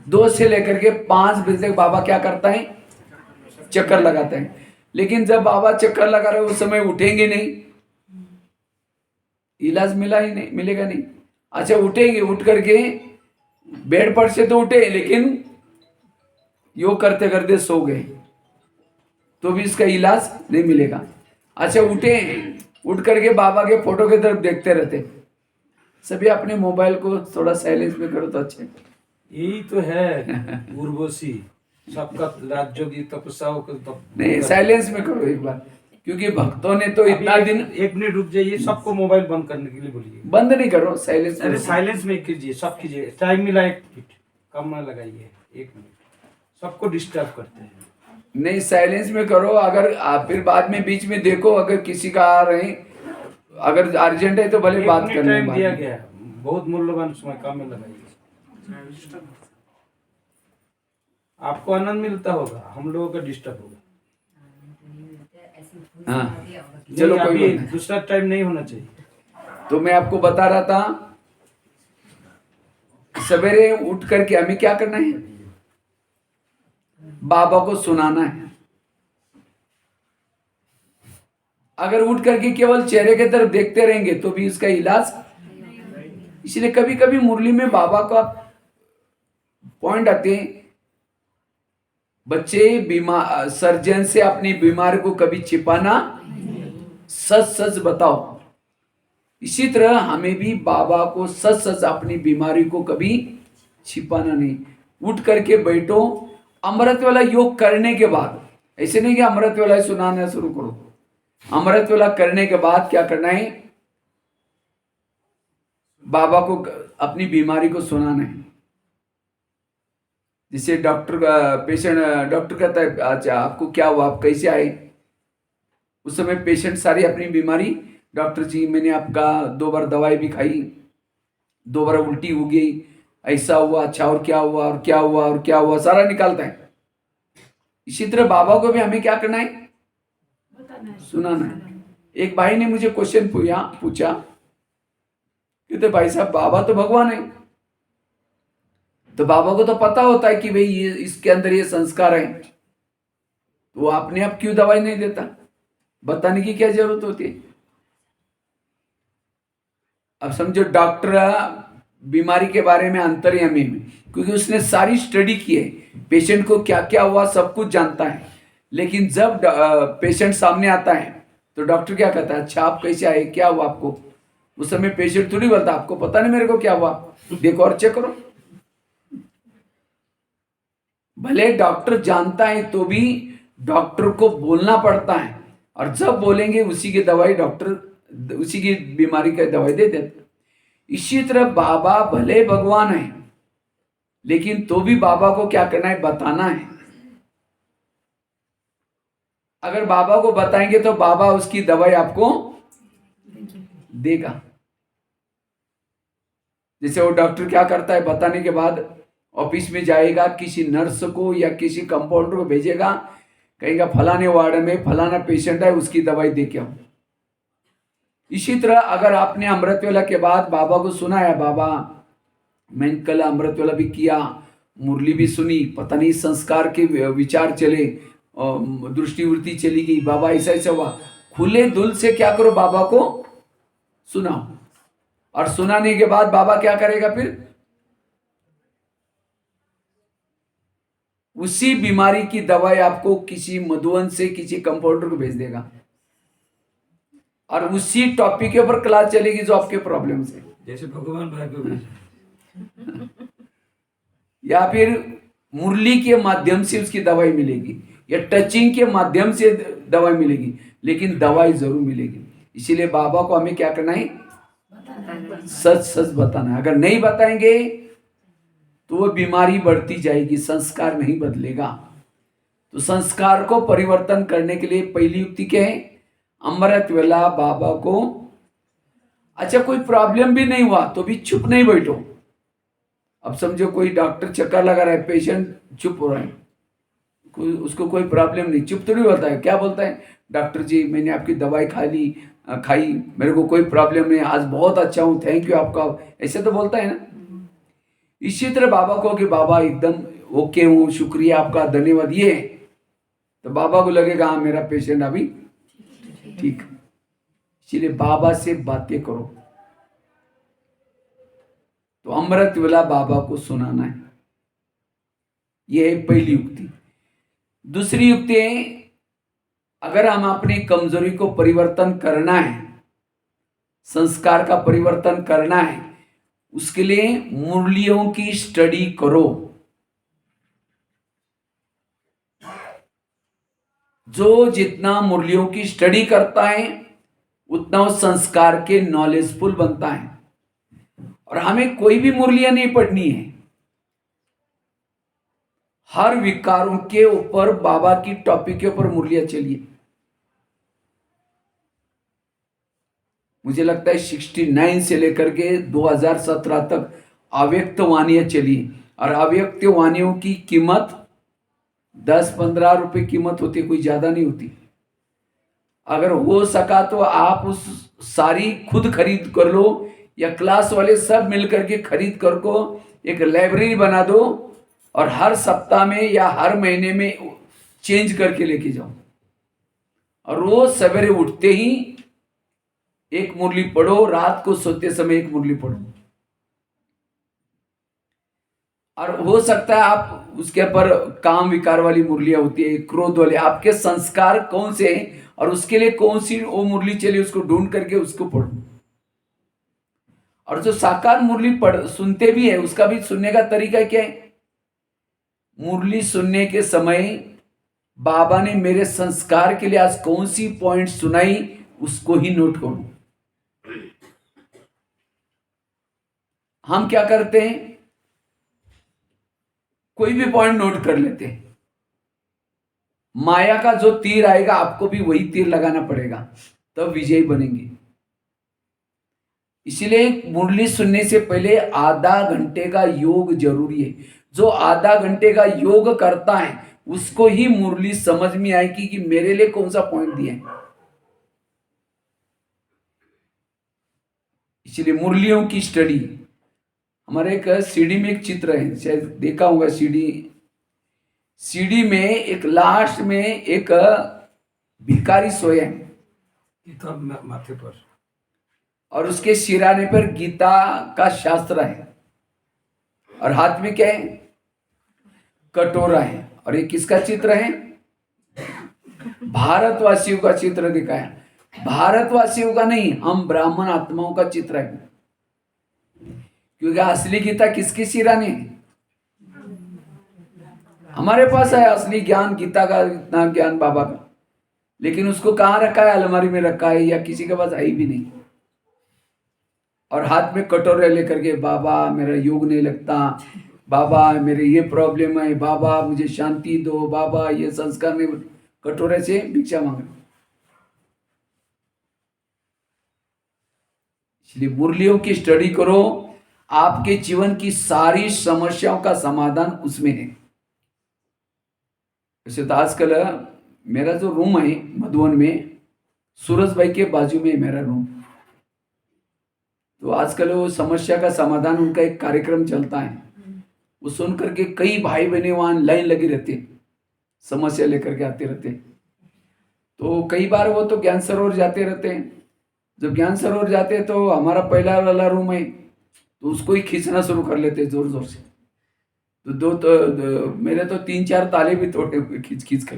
2 से लेकर के 5 बजे तक बाबा क्या करता है? चक्कर लगाते हैं। लेकिन जब बाबा चक्कर लगा रहे उस समय उठेंगे नहीं, इलाज मिला ही नहीं, मिलेगा नहीं। अच्छा उठेंगे, उठ करके बेड पर से तो उठे लेकिन योग करते करते सो गए तो भी इसका इलाज नहीं मिलेगा। अच्छा उठे, उठ करके बाबा के फोटो की तरफ देखते रहते। सभी अपने मोबाइल को थोड़ा साइलेंस में करो तो अच्छे।
यही तो है उर्वशी, सबका राज्यों की तपस्याओं को
नहीं साइलेंस में करो एक बार, क्योंकि भक्तों ने तो इतना दिन।
1 मिनट रुक जाइए, सबको मोबाइल बंद करने के लिए बोलिए।
बंद नहीं करो, साइलेंस में
अरे
रखो।
साइलेंस में कीजिए, सब कीजिए, टाइम मिला 1 मिनट, कम ना लगाइए, 1 मिनट, सबको डिस्टर्ब करते हैं।
नहीं साइलेंस में करो। अगर आप फिर बाद में बीच में देखो अगर किसी का आ रहे, अगर अर्जेंट है तो भले बात करने
टाइम
बाद
दिया
में।
गया है, बहुत मूल्यवान समय, काम में लगाइए। आपको आनंद मिलता होगा, हम लोगों का डिस्टर्ब होगा।
हाँ चलो
नहीं,
कोई
अभी
बात नहीं।
दूसरा टाइम नहीं होना चाहिए।
तो मैं आपको बता रहा था, सवेरे उठ करके हमें क्या करना है, बाबा को सुनाना है। अगर उठ करके केवल चेहरे की तरफ देखते रहेंगे तो भी इसका इलाज। इसलिए कभी कभी मुरली में बाबा का पॉइंट आते हैं, बच्चे बीमार सर्जन से अपनी बीमारी को कभी छिपाना, सच सच बताओ। इसी तरह हमें भी बाबा को सच सच अपनी बीमारी को कभी छिपाना नहीं। उठ करके बैठो, अमृत वाला योग करने के बाद, ऐसे नहीं कि अमृत वाला सुनाना शुरू करो। अमृत वाला करने के बाद क्या करना है, बाबा को अपनी बीमारी को सुनाना है। जिसे डॉक्टर का पेशेंट, डॉक्टर कहता है अच्छा आपको क्या हुआ, आप कैसे आए, उस समय पेशेंट सारी अपनी बीमारी, डॉक्टर जी मैंने आपका 2 बार दवाई भी खाई, 2 बार उल्टी हो गई, ऐसा हुआ, अच्छा और क्या हुआ और क्या हुआ और क्या हुआ, सारा निकालता है। इसी तरह बाबा को भी हमें क्या करना है, सुनाना है। एक भाई ने मुझे क्वेश्चन पूछा, कहते भाई साहब बाबा तो भगवान है, तो बाबा को तो पता होता है कि भाई ये इसके अंदर ये संस्कार है, तो वो अपने आप क्यों दवाई नहीं देता, बताने की क्या जरूरत होती है। अब समझो डॉक्टर बीमारी के बारे में अंतर्यामी में, क्योंकि उसने सारी स्टडी की है, पेशेंट को क्या क्या हुआ सब कुछ जानता है। लेकिन जब पेशेंट सामने आता है तो डॉक्टर क्या कहता है, अच्छा आप कैसे आए, क्या हुआ आपको। उस समय पेशेंट थोड़ी बोलता आपको पता नहीं मेरे को क्या हुआ, देखो और चेक करो। भले डॉक्टर जानता है तो भी डॉक्टर को बोलना पड़ता है, और जब बोलेंगे उसी की दवाई डॉक्टर उसी की बीमारी का दवाई दे देते। इसी तरह बाबा भले भगवान है, लेकिन तो भी बाबा को क्या करना है, बताना है। अगर बाबा को बताएंगे तो बाबा उसकी दवाई आपको देगा। जैसे वो डॉक्टर क्या करता है, बताने के बाद ऑफिस में जाएगा, किसी नर्स को या किसी कंपाउंडर को भेजेगा, कहेगा फलाने वार्ड में फलाना पेशेंट है, उसकी दवाई दे के आओ। इसी तरह अगर आपने अमृत वेला के बाद बाबा को सुनाया, बाबा मैंने कल अमृत वेला भी किया, मुरली भी सुनी, पता नहीं संस्कार के विचार चले, दृष्टिवृत्ति चली गई, बाबा ऐसा ऐसा हुआ, खुले दिल से क्या करो, बाबा को सुनाओ। और सुनाने के बाद बाबा क्या करेगा, फिर उसी बीमारी की दवाई आपको किसी मधुवन से किसी कंपाउंडर को भेज देगा, और उसी टॉपिक के ऊपर क्लास चलेगी जो आपके प्रॉब्लम से।
जैसे भगवान भाई को भेजा।
या फिर मुरली के माध्यम से उसकी दवाई मिलेगी, या टचिंग के माध्यम से दवाई मिलेगी, लेकिन दवाई जरूर मिलेगी। इसीलिए बाबा को हमें क्या करना है, सच सच बताना है। अगर नहीं बताएंगे तो वो बीमारी बढ़ती जाएगी, संस्कार नहीं बदलेगा। तो संस्कार को परिवर्तन करने के लिए पहली युक्ति क्या है, अमृत वेला बाबा को। अच्छा कोई प्रॉब्लम भी नहीं हुआ तो भी चुप नहीं बैठो। अब समझो कोई डॉक्टर चक्कर लगा रहा है, पेशेंट चुप हो रहा है, उसको कोई प्रॉब्लम नहीं, चुप तो नहीं होता है, क्या बोलता है, डॉक्टर जी मैंने आपकी दवाई खाई, मेरे को कोई प्रॉब्लम नहीं, आज बहुत अच्छा हूँ, थैंक यू आपका, ऐसे तो बोलता है ना। इसी तरह बाबा को कि बाबा एकदम ओके हूँ, शुक्रिया आपका, धन्यवाद, ये है, तो बाबा को लगेगा हाँ मेरा पेशेंट अभी ठीक। इसीलिए बाबा से बातें करो। तो अमृत वेला बाबा को सुनाना है। यह है पहली युक्ति। दूसरी युक्ति है, अगर हम अपनी कमजोरी को परिवर्तन करना है, संस्कार का परिवर्तन करना है, उसके लिए मुरलियों की स्टडी करो। जो जितना मुरलियों की स्टडी करता है उतना वो संस्कार के नॉलेजफुल बनता है। और हमें कोई भी मुरलियां नहीं पढ़नी है, हर विकारों के ऊपर बाबा की टॉपिक के ऊपर मुरलियां चलिए। मुझे लगता है 69 से लेकर के 2017 तक अव्यक्त वाणियां चली, और अव्यक्त वाणियों की कीमत 10-15 रुपए कीमत होती, कोई ज्यादा नहीं होती। अगर हो सका तो आप उस सारी खुद खरीद कर लो, या क्लास वाले सब मिलकर के खरीद कर को एक लाइब्रेरी बना दो, और हर सप्ताह में या हर महीने में चेंज करके लेके जाओ। और रोज सवेरे उठते ही एक मुरली पढ़ो, रात को सोते समय एक मुरली पढ़ो। और हो सकता है आप उसके ऊपर काम विकार वाली मुरलियां होती है, क्रोध वाली, आपके संस्कार कौन से हैं और उसके लिए कौन सी वो मुरली चली, उसको ढूंढ करके उसको पढ़ो। और जो साकार मुरली पढ़ सुनते भी है, उसका भी सुनने का तरीका क्या है? मुरली सुनने के समय बाबा ने मेरे संस्कार के लिए आज कौन सी पॉइंट सुनाई, उसको ही नोट करो। हम क्या करते हैं, कोई भी पॉइंट नोट कर लेते हैं। माया का जो तीर आएगा आपको भी वही तीर लगाना पड़ेगा, तब विजयी बनेंगे। इसलिए मुरली सुनने से पहले आधा घंटे का योग जरूरी है। जो आधा घंटे का योग करता है उसको ही मुरली समझ में आएगी कि मेरे लिए कौन सा पॉइंट दिया है। इसलिए मुरलियों की स्टडी। हमारे एक सीडी में एक चित्र है, शायद देखा होगा। सीडी में एक लास्ट में एक भिखारी सोया है
माथे पर,
और उसके सिराने पर गीता का शास्त्र है, और हाथ में क्या है? कटोरा है। और ये किसका चित्र है? भारतवासियों का चित्र दिखाया। भारतवासियों का नहीं, हम ब्राह्मण आत्माओं का चित्र है। क्योंकि असली गीता किसकी सिराने है? हमारे पास है असली ज्ञान, गीता का इतना ज्ञान बाबा का, लेकिन उसको कहाँ रखा है? अलमारी में रखा है, या किसी के पास है भी नहीं। और हाथ में कटोरे लेकर के, बाबा मेरा योग नहीं लगता, बाबा मेरे ये प्रॉब्लम है, बाबा मुझे शांति दो, बाबा ये संस्कार नहीं, कटोरे से भिक्षा मांग रहे। इसलिए मुरलियों की स्टडी करो, आपके जीवन की सारी समस्याओं का समाधान उसमें है। वैसे तो आजकल मेरा जो रूम है मधुबन में, सूरज भाई के बाजू में है मेरा रूम। तो आजकल वो समस्या का समाधान, उनका एक कार्यक्रम चलता है, वो सुन करके कई भाई बहने वहां लाइन लगी रहते, समस्या लेकर के आते रहते। तो कई बार वो तो ज्ञान सरोवर जाते रहते हैं। जब ज्ञान सरोवर जाते हैं तो हमारा पहला वाला रूम है, तो उसको ही खींचना शुरू कर लेते जोर जोर से। तो मेरे तो 3-4 ताले भी तोड़े हुए खींच खींच कर।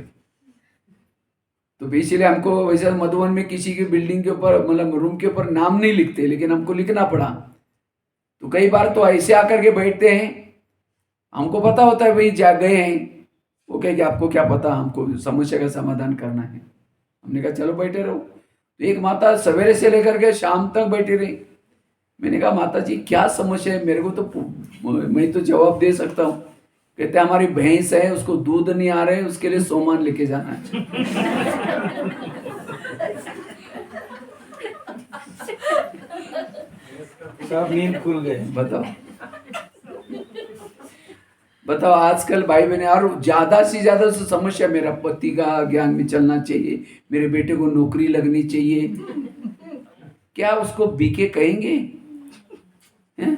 तो इसीलिए हमको, वैसे मधुबन में किसी की बिल्डिंग के ऊपर, मतलब रूम के ऊपर नाम नहीं लिखते, लेकिन हमको लिखना पड़ा। तो कई बार तो ऐसे आकर के बैठते हैं, हमको पता होता है भाई जा गए हैं, वो कहे कि आपको क्या पता, हमको समस्या का समाधान करना है। हमने कहा चलो बैठे रहो। तो एक माता सवेरे से लेकर के शाम तक बैठी रही। मैंने कहा माता जी क्या समस्या है, मेरे को तो मैं तो जवाब दे सकता हूँ। कहते हमारी भैंस है, उसको दूध नहीं आ रहे, उसके लिए सोमान लेके जाना है।
सब नींद खुल गए।
बताओ आजकल भाई बहने, और ज्यादा से ज्यादा समस्या, मेरा पति का ज्ञान में चलना चाहिए, मेरे बेटे को नौकरी लगनी चाहिए। क्या उसको बीके कहेंगे? हैं?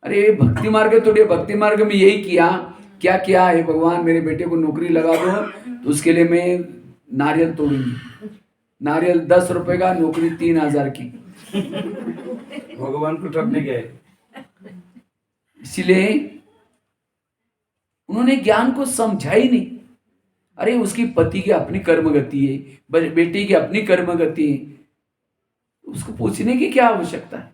अरे भक्ति मार्ग थोड़ी, भक्ति मार्ग में यही किया, क्या किया है भगवान, मेरे बेटे को नौकरी लगा दो, तो उसके लिए मैं नारियल तोड़ूंगी। नारियल 10 रुपए का, नौकरी 3000 की।
भगवान को ठगने गए।
इसलिए उन्होंने ज्ञान को समझा ही नहीं। अरे उसकी पति की अपनी कर्म गति है, बेटी की अपनी कर्म गति है, उसको पूछने की क्या आवश्यकता है।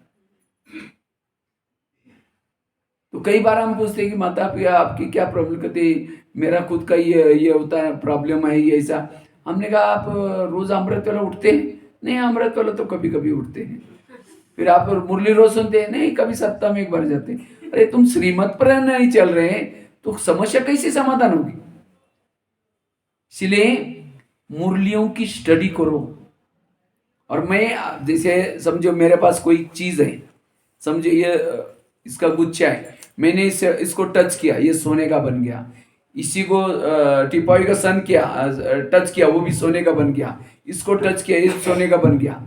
तो कई बार हम पूछते हैं कि माता पिता आपकी क्या प्रॉब्लम, कहते मेरा खुद का ये होता है, प्रॉब्लम है ये ऐसा। हमने कहा आप रोज अमृत वाला उठते हैं? नहीं, अमृत वाला तो कभी कभी उठते हैं। फिर आप मुरली रोज सुनते हैं? नहीं, कभी सप्ताह में एक बार जाते हैं। अरे तुम श्रीमत पर नहीं चल रहे हैं तो समस्या कैसे समाधान होगी। इसलिए मुरलियों की स्टडी करो। और मैं जैसे समझो मेरे पास कोई चीज है, समझो ये इसका गुच्छा है, मैंने इसको टच किया, ये सोने का बन गया। इसी को टिपॉय का सन किया, टच किया, वो भी सोने का बन गया। इसको टच किया, ये सोने का बन गया।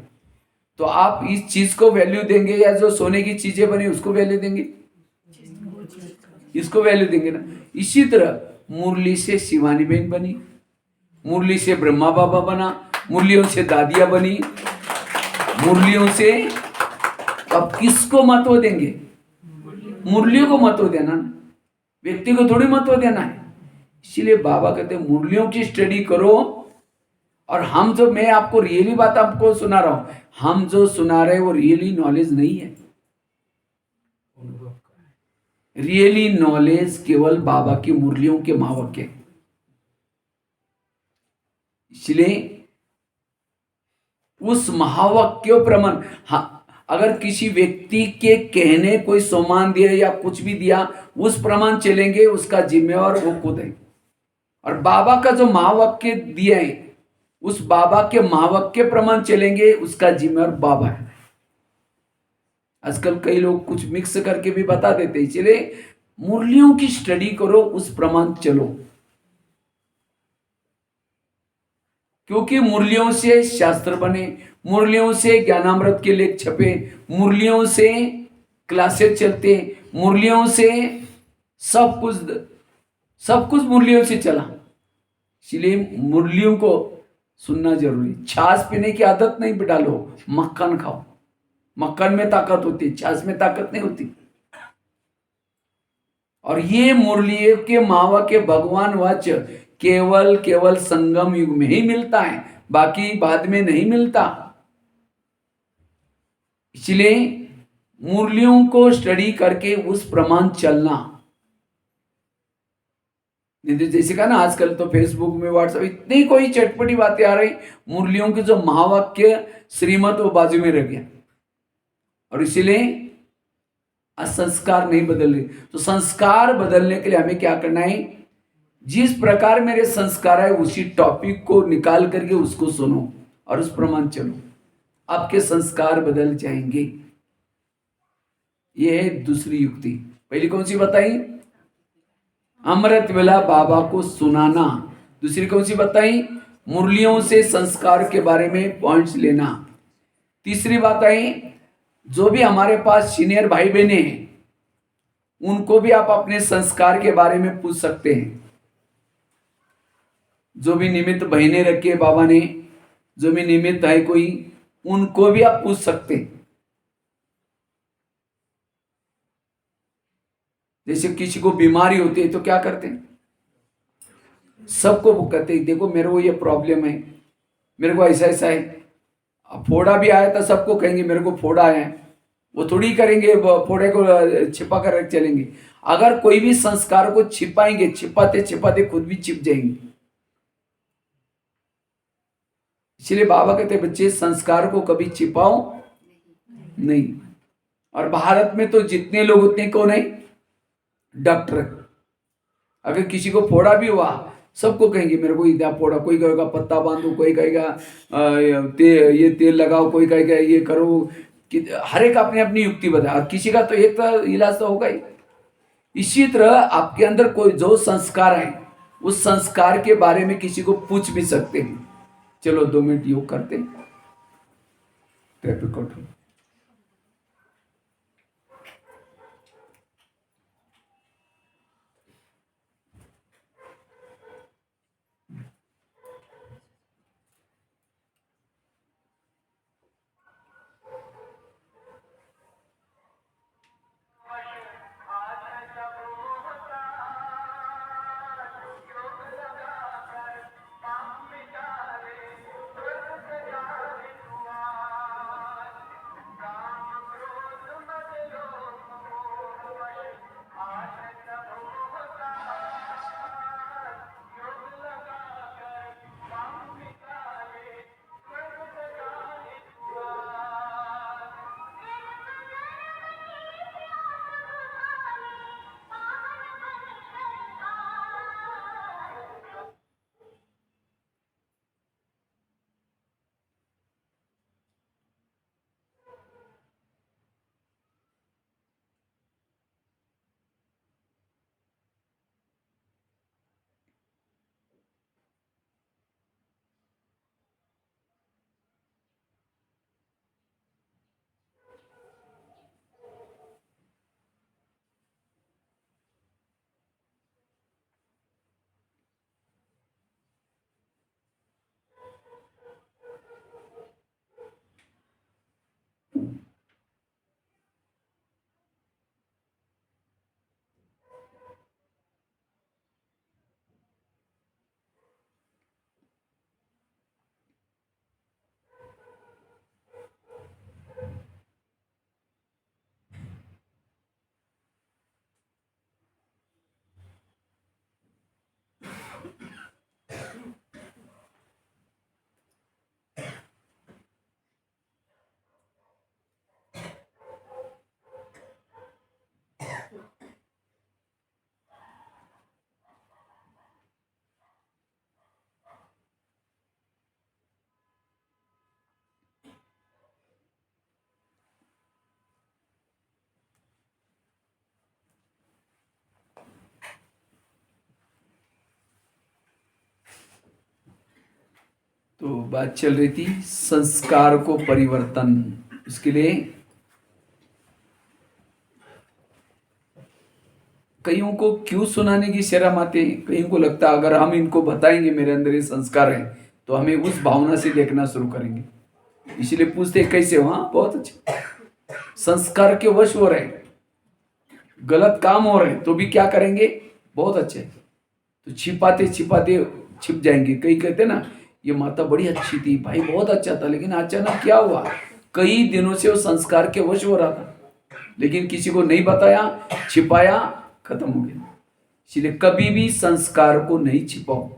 तो आप इस चीज को वैल्यू देंगे या जो सोने की चीजें बनी उसको वैल्यू देंगे? इसको वैल्यू देंगे ना। इसी तरह मुरली से शिवानी बहन बनी, मुरली से ब्रह्मा बाबा बना, मुरलियों से दादिया बनी, मुरलियों से अब किसको महत्व देंगे? मुरलियों को महत्व देना ना, व्यक्ति को थोड़ी महत्व देना है। इसीलिए बाबा कहते हैं मुरलियों की स्टडी करो। और हम जो, मैं आपको रियली बात आपको सुना रहा हूं, हम जो सुना रहे वो रियली नॉलेज नहीं है। रियली नॉलेज केवल बाबा की मुरलियों के महावाक्य है। इसलिए उस महावाक्यों प्रमाण, हाँ, अगर किसी व्यक्ति के कहने कोई सम्मान दिया या कुछ भी दिया, उस प्रमाण चलेंगे, उसका जिम्मेवार वो खुद है। और बाबा का जो महावाक्य दिया है, उस बाबा के महावाक्य प्रमाण चलेंगे, उसका जिम्मेवार बाबा है। आजकल कई लोग कुछ मिक्स करके भी बता देते, इसलिए मुरलियों की स्टडी करो, उस प्रमाण चलो। क्योंकि मुरलियों से शास्त्र बने, मुरलियों से ज्ञानामृत के लेख छपे, मुरलियों से क्लासेस चलते, मुरलियों से सब कुछ मुरलियों से चला। इसलिए मुरलियों को सुनना जरूरी। छाछ पीने की आदत नहीं डालो, मक्खन खाओ। मक्खन में ताकत होती है, छाछ में ताकत नहीं होती। और ये मुरलियों के मावा के भगवान वाच्य केवल संगम युग में ही मिलता है, बाकी बाद में नहीं मिलता। इसलिए मुरलियों को स्टडी करके उस प्रमाण चलना। जैसे कहा ना, आजकल तो फेसबुक में, व्हाट्सएप, इतनी कोई चटपटी बातें आ रही, मुरलियों के जो महावाक्य श्रीमत वो बाजू में रह गया। और इसीलिए संस्कार नहीं बदल रहे। तो संस्कार बदलने के लिए हमें क्या करना है? जिस प्रकार मेरे संस्कार है उसी टॉपिक को निकाल करके उसको सुनो और उस प्रमाण चलो, आपके संस्कार बदल जाएंगे। यह है दूसरी युक्ति। पहली कौन सी बताई? अमृत वेला बाबा को सुनाना। दूसरी कौन सी बताई? मुरलियों से संस्कार के बारे में पॉइंट्स लेना। तीसरी बात आई, जो भी हमारे पास सीनियर भाई बहने हैं उनको भी आप अपने संस्कार के बारे में पूछ सकते हैं। जो भी निमित्त बहने रखी है बाबा ने, जो भी निमित्त है कोई, उनको भी आप पूछ सकते हैं। जैसे किसी को बीमारी होती है तो क्या करते हैं? सबको वो कहते हैं देखो मेरे को ये प्रॉब्लम है, मेरे को ऐसा ऐसा है। फोड़ा भी आया तो सबको कहेंगे मेरे को फोड़ा है, वो थोड़ी करेंगे फोड़े को छिपा कर रख चलेंगे। अगर कोई भी संस्कार को छिपाएंगे, छिपाते छिपाते खुद भी छिप जाएंगे। इसलिए बाबा कहते बच्चे संस्कार को कभी छिपाओ नहीं। और भारत में तो जितने लोग उतने कौन है? डॉक्टर। अगर किसी को फोड़ा भी हुआ सबको कहेंगे मेरे को इधर फोड़ा, कोई कहेगा पत्ता बांधो, कोई कहेगा ये तेल लगाओ, कोई कहेगा ये करो। हर एक अपनी अपनी युक्ति बता, और किसी का तो एक तो इलाज तो होगा ही। इसी तरह आपके अंदर कोई जो संस्कार है उस संस्कार के बारे में किसी को पूछ भी सकते हैं। चलो 2 मिनट योग करते हैं। Tap record. तो बात चल रही थी संस्कार को परिवर्तन। इसके लिए कईयों को क्यों सुनाने की शर्म आती है, कईयों को लगता है अगर हम इनको बताएंगे मेरे अंदर ये संस्कार है तो हमें उस भावना से देखना शुरू करेंगे, इसलिए पूछते कैसे हो। हाँ बहुत अच्छे, संस्कार के वश हो रहे, गलत काम हो रहे तो भी क्या करेंगे, बहुत अच्छे, तो छिपाते छिपाते छिप जाएंगे। कई कहते ना ये माता बड़ी अच्छी थी, भाई बहुत अच्छा था, लेकिन अचानक क्या हुआ, कई दिनों से वो संस्कार के वश हो रहा था, लेकिन किसी को नहीं बताया, छिपाया, खत्म हो गया। इसलिए कभी भी संस्कार को नहीं छिपाओ।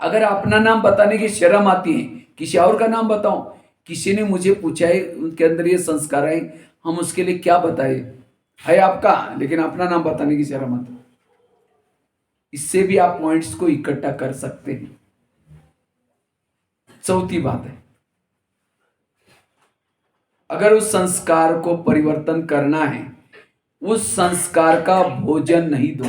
अगर अपना नाम बताने की शर्म आती है, किसी और का नाम बताओ। किसी ने मुझे पूछा है उनके अंदर ये संस्कार है, हम उसके लिए क्या बताए, है आपका, लेकिन अपना नाम बताने की शर्म आती है। इससे भी आप पॉइंट्स को इकट्ठा कर सकते हैं। चौथी बात है, अगर उस संस्कार को परिवर्तन करना है, उस संस्कार का भोजन नहीं दो।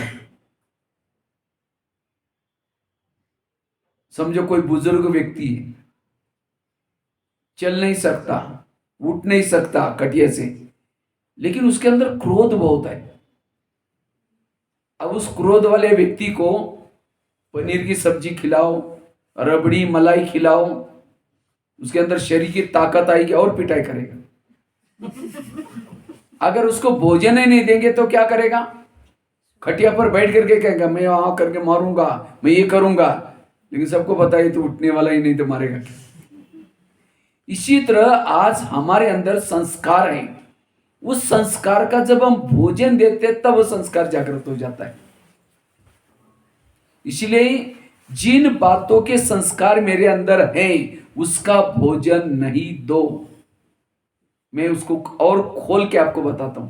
समझो कोई बुजुर्ग व्यक्ति है, चल नहीं सकता, उठ नहीं सकता खटिया से, लेकिन उसके अंदर क्रोध बहुत है। अब उस क्रोध वाले व्यक्ति को पनीर की सब्जी खिलाओ, रबड़ी मलाई खिलाओ, उसके अंदर शरीर की ताकत आएगी और पिटाई करेगा। अगर उसको भोजन ही नहीं देंगे तो क्या करेगा, खटिया पर बैठ करके कहेगा मैं वहां करके मारूंगा, मैं ये करूंगा, लेकिन सबको पता है तो उठने वाला ही नहीं तो मारेगा क्या। इसी तरह आज हमारे अंदर संस्कार है, उस संस्कार का जब हम भोजन देते तब वो संस्कार जागृत हो जाता है। इसलिए जिन बातों के संस्कार मेरे अंदर हैं उसका भोजन नहीं दो। मैं उसको और खोल के आपको बताता हूं।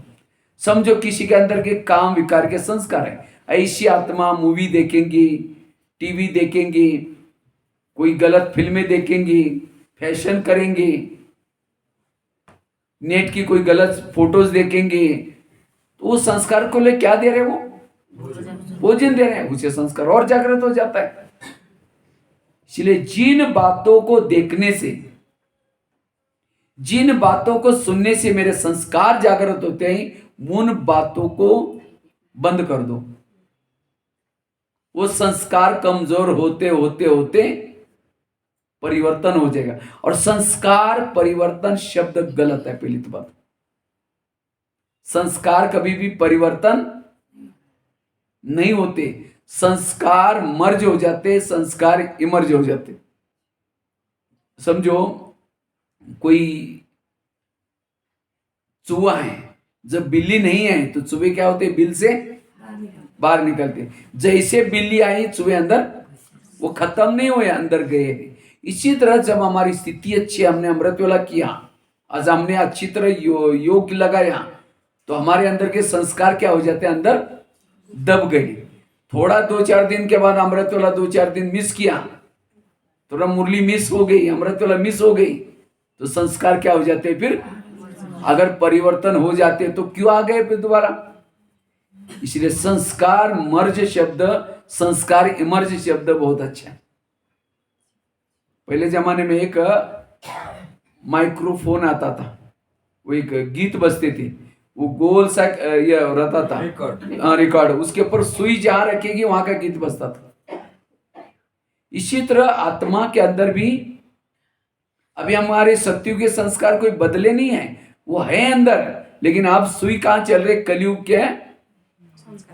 समझो किसी के अंदर के काम विकार के संस्कार है, ऐसी आत्मा मूवी देखेंगी, टीवी देखेंगे, कोई गलत फिल्में देखेंगे, फैशन करेंगे, नेट की कोई गलत फोटोज देखेंगे, तो वो संस्कार को ले क्या दे रहे, वो भोजन दे रहे हैं, उसे संस्कार और जागृत हो जाता है। इसलिए जिन बातों को देखने से, जिन बातों को सुनने से मेरे संस्कार जागृत होते हैं, उन बातों को बंद कर दो। वो संस्कार कमजोर होते होते होते परिवर्तन हो जाएगा। और संस्कार परिवर्तन शब्द गलत है। पहली तो बात, संस्कार कभी भी परिवर्तन नहीं होते, संस्कार मर्ज हो जाते, संस्कार इमर्ज हो जाते। समझो कोई चूहा है, जब बिल्ली नहीं है तो चूहे क्या होते, बिल से बाहर निकलते। जैसे बिल्ली आई चूहे अंदर, वो खत्म नहीं हुए, अंदर गए। इसी तरह जब हमारी स्थिति अच्छी, हमने अमृत वेला किया, आज हमने अच्छी तरह योग लगाया, तो हमारे अंदर के संस्कार क्या हो जाते हैं, अंदर दब गए। थोड़ा 2-4 दिन के बाद अमृत वेला 2-4 दिन मिस किया, थोड़ा मुरली मिस हो गई, अमृत वेला मिस हो गई, तो संस्कार क्या हो जाते हैं फिर, अगर परिवर्तन हो जाते तो क्यों आ गए फिर दोबारा। इसलिए संस्कार मर्ज शब्द, संस्कार इमर्ज शब्द बहुत अच्छा है। पहले जमाने में एक माइक्रोफोन आता था, वो एक गीत बजते थे, वो गोल सा ये रहता था रिकॉर्ड, उसके ऊपर सुई जहां रखेगी वहां का गीत बजता था। इसी तरह आत्मा के अंदर भी अभी हमारे सत्युग के संस्कार कोई बदले नहीं है, वो है अंदर, लेकिन आप सुई कहां चल रहे, कलयुग के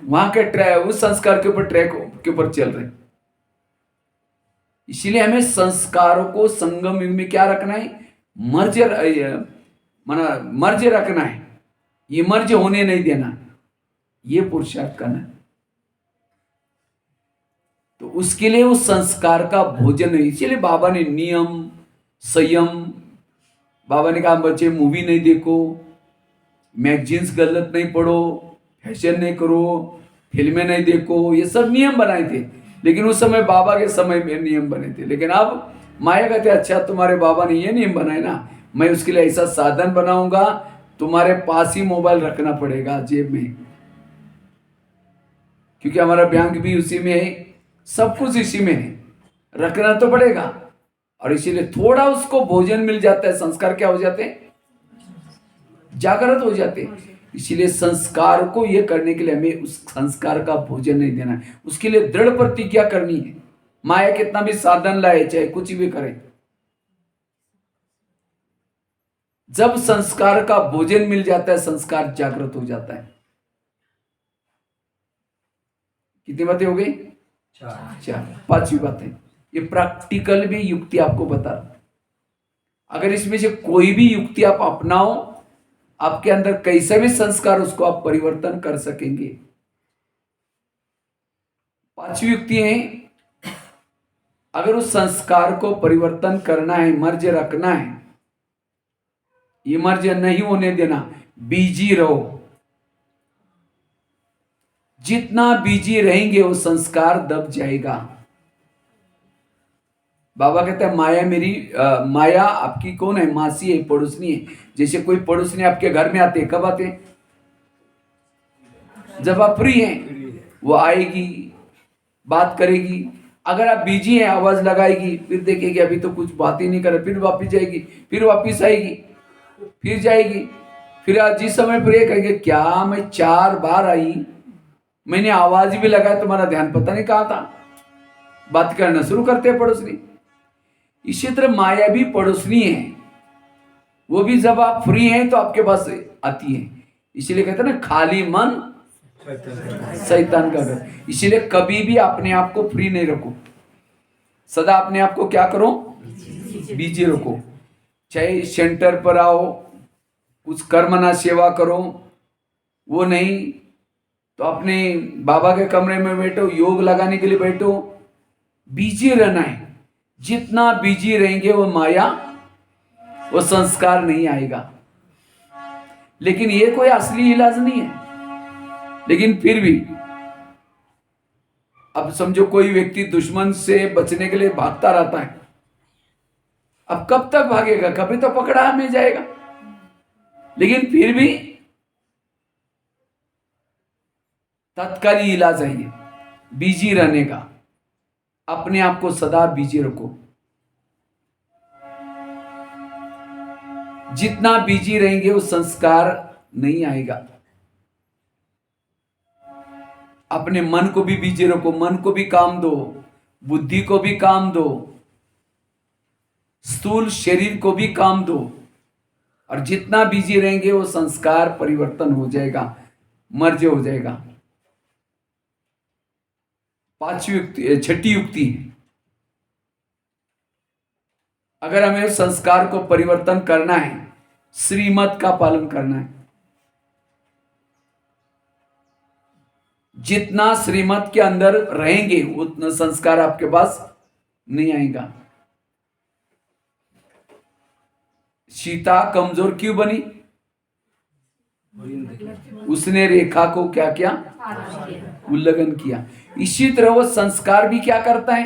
वहां के ट्रैक, उस संस्कार के ऊपर ट्रैक के ऊपर चल रहे। इसीलिए हमें संस्कारों को संगम युग में क्या रखना है, मर्ज मर्ज रखना है, ये मर्ज होने नहीं देना, ये पुरुषार्थ करना है। तो उसके लिए उस संस्कार का भोजन है। इसीलिए बाबा ने नियम संयम, बाबा ने कहा बच्चे मूवी नहीं देखो, मैगजीन्स गलत नहीं पढ़ो, फैशन नहीं करो, फिल्में नहीं देखो, ये सब नियम बनाए थे। लेकिन उस समय बाबा के समय में नियम बने थे। लेकिन अब माया कहते अच्छा तुम्हारे बाबा ने ये नियम बनाए ना, मैं उसके लिए ऐसा साधन बनाऊंगा, तुम्हारे पास ही मोबाइल रखना पड़ेगा जेब में, क्योंकि हमारा बैंक भी उसी में है, सब कुछ इसी में है, रखना तो पड़ेगा। और इसीलिए थोड़ा उसको भोजन मिल जाता है, संस्कार क्या हो जाते हैं? जागृत हो जाते हैं। इसीलिए संस्कार को ये करने के लिए हमें उस संस्कार का भोजन नहीं देना है, उसके लिए दृढ़ प्रतिज्ञा करनी है। माया कितना भी साधन लाए, चाहे कुछ भी करे, जब संस्कार का भोजन मिल जाता है, संस्कार जागृत हो जाता है। कितनी बातें हो गई? चार। पांचवी बात है, ये प्रैक्टिकल भी युक्ति आपको बता रहा। अगर इसमें से कोई भी युक्ति आप अपनाओ, आपके अंदर कैसे भी संस्कार, उसको आप परिवर्तन कर सकेंगे। पांचवी युक्ति है, अगर उस संस्कार को परिवर्तन करना है, मर्ज रखना है, ये मर्ज नहीं होने देना, बीजी रहो। जितना बीजी रहेंगे वो संस्कार दब जाएगा। बाबा कहते हैं माया मेरी माया आपकी कौन है? मासी है, पड़ोसनी है। जैसे कोई पड़ोसनी आपके घर में आते, कब आते? जब आप फ्री हैं, वो आएगी, बात करेगी। अगर आप बिजी हैं, आवाज लगाएगी, फिर देखेगी अभी तो कुछ बात ही नहीं कर रहा, फिर वापिस जाएगी, फिर वापिस आएगी, फिर जाएगी। फिर आज जिस समय पर ये कहेंगे, क्या मैं 4 बार आई, मैंने आवाज भी लगाया, तुम्हारा ध्यान पता नहीं कहा था। बात करना शुरू करते हैं पड़ोसनी। इसी तरह माया भी पड़ोसनी है, वो भी जब आप फ्री हैं तो आपके पास आती है। इसीलिए कहते हैं ना, खाली मन शैतान का घर। इसीलिए कभी भी अपने आप को फ्री नहीं रखो, सदा अपने आप को क्या करो? बिजी रखो। चाहे सेंटर पर आओ, कुछ कर्मना सेवा करो, वो नहीं तो अपने बाबा के कमरे में बैठो, योग लगाने के लिए बैठो। बिजी रहना है। जितना बिजी रहेंगे वो माया, वो संस्कार नहीं आएगा। लेकिन ये कोई असली इलाज नहीं है। लेकिन फिर भी अब समझो कोई व्यक्ति दुश्मन से बचने के लिए भागता रहता है, अब कब तक भागेगा? कभी तो पकड़ा में जाएगा। लेकिन फिर भी तत्कालीन इलाज है ये, बिजी रहने का। अपने आप को सदा बिजी रखो। जितना बिजी रहेंगे वो संस्कार नहीं आएगा। अपने मन को भी बिजी रखो, मन को भी काम दो, बुद्धि को भी काम दो, स्थूल शरीर को भी काम दो। और जितना बिजी रहेंगे वो संस्कार परिवर्तन हो जाएगा, मर्ज हो जाएगा। छठी युक्ति है, अगर हमें संस्कार को परिवर्तन करना है, श्रीमत का पालन करना है। जितना श्रीमत के अंदर रहेंगे उतना संस्कार आपके पास नहीं आएगा। सीता कमजोर क्यों बनी? उसने रेखा को क्या किया? उल्लंघन किया। इसी तरह वो संस्कार भी क्या करता है?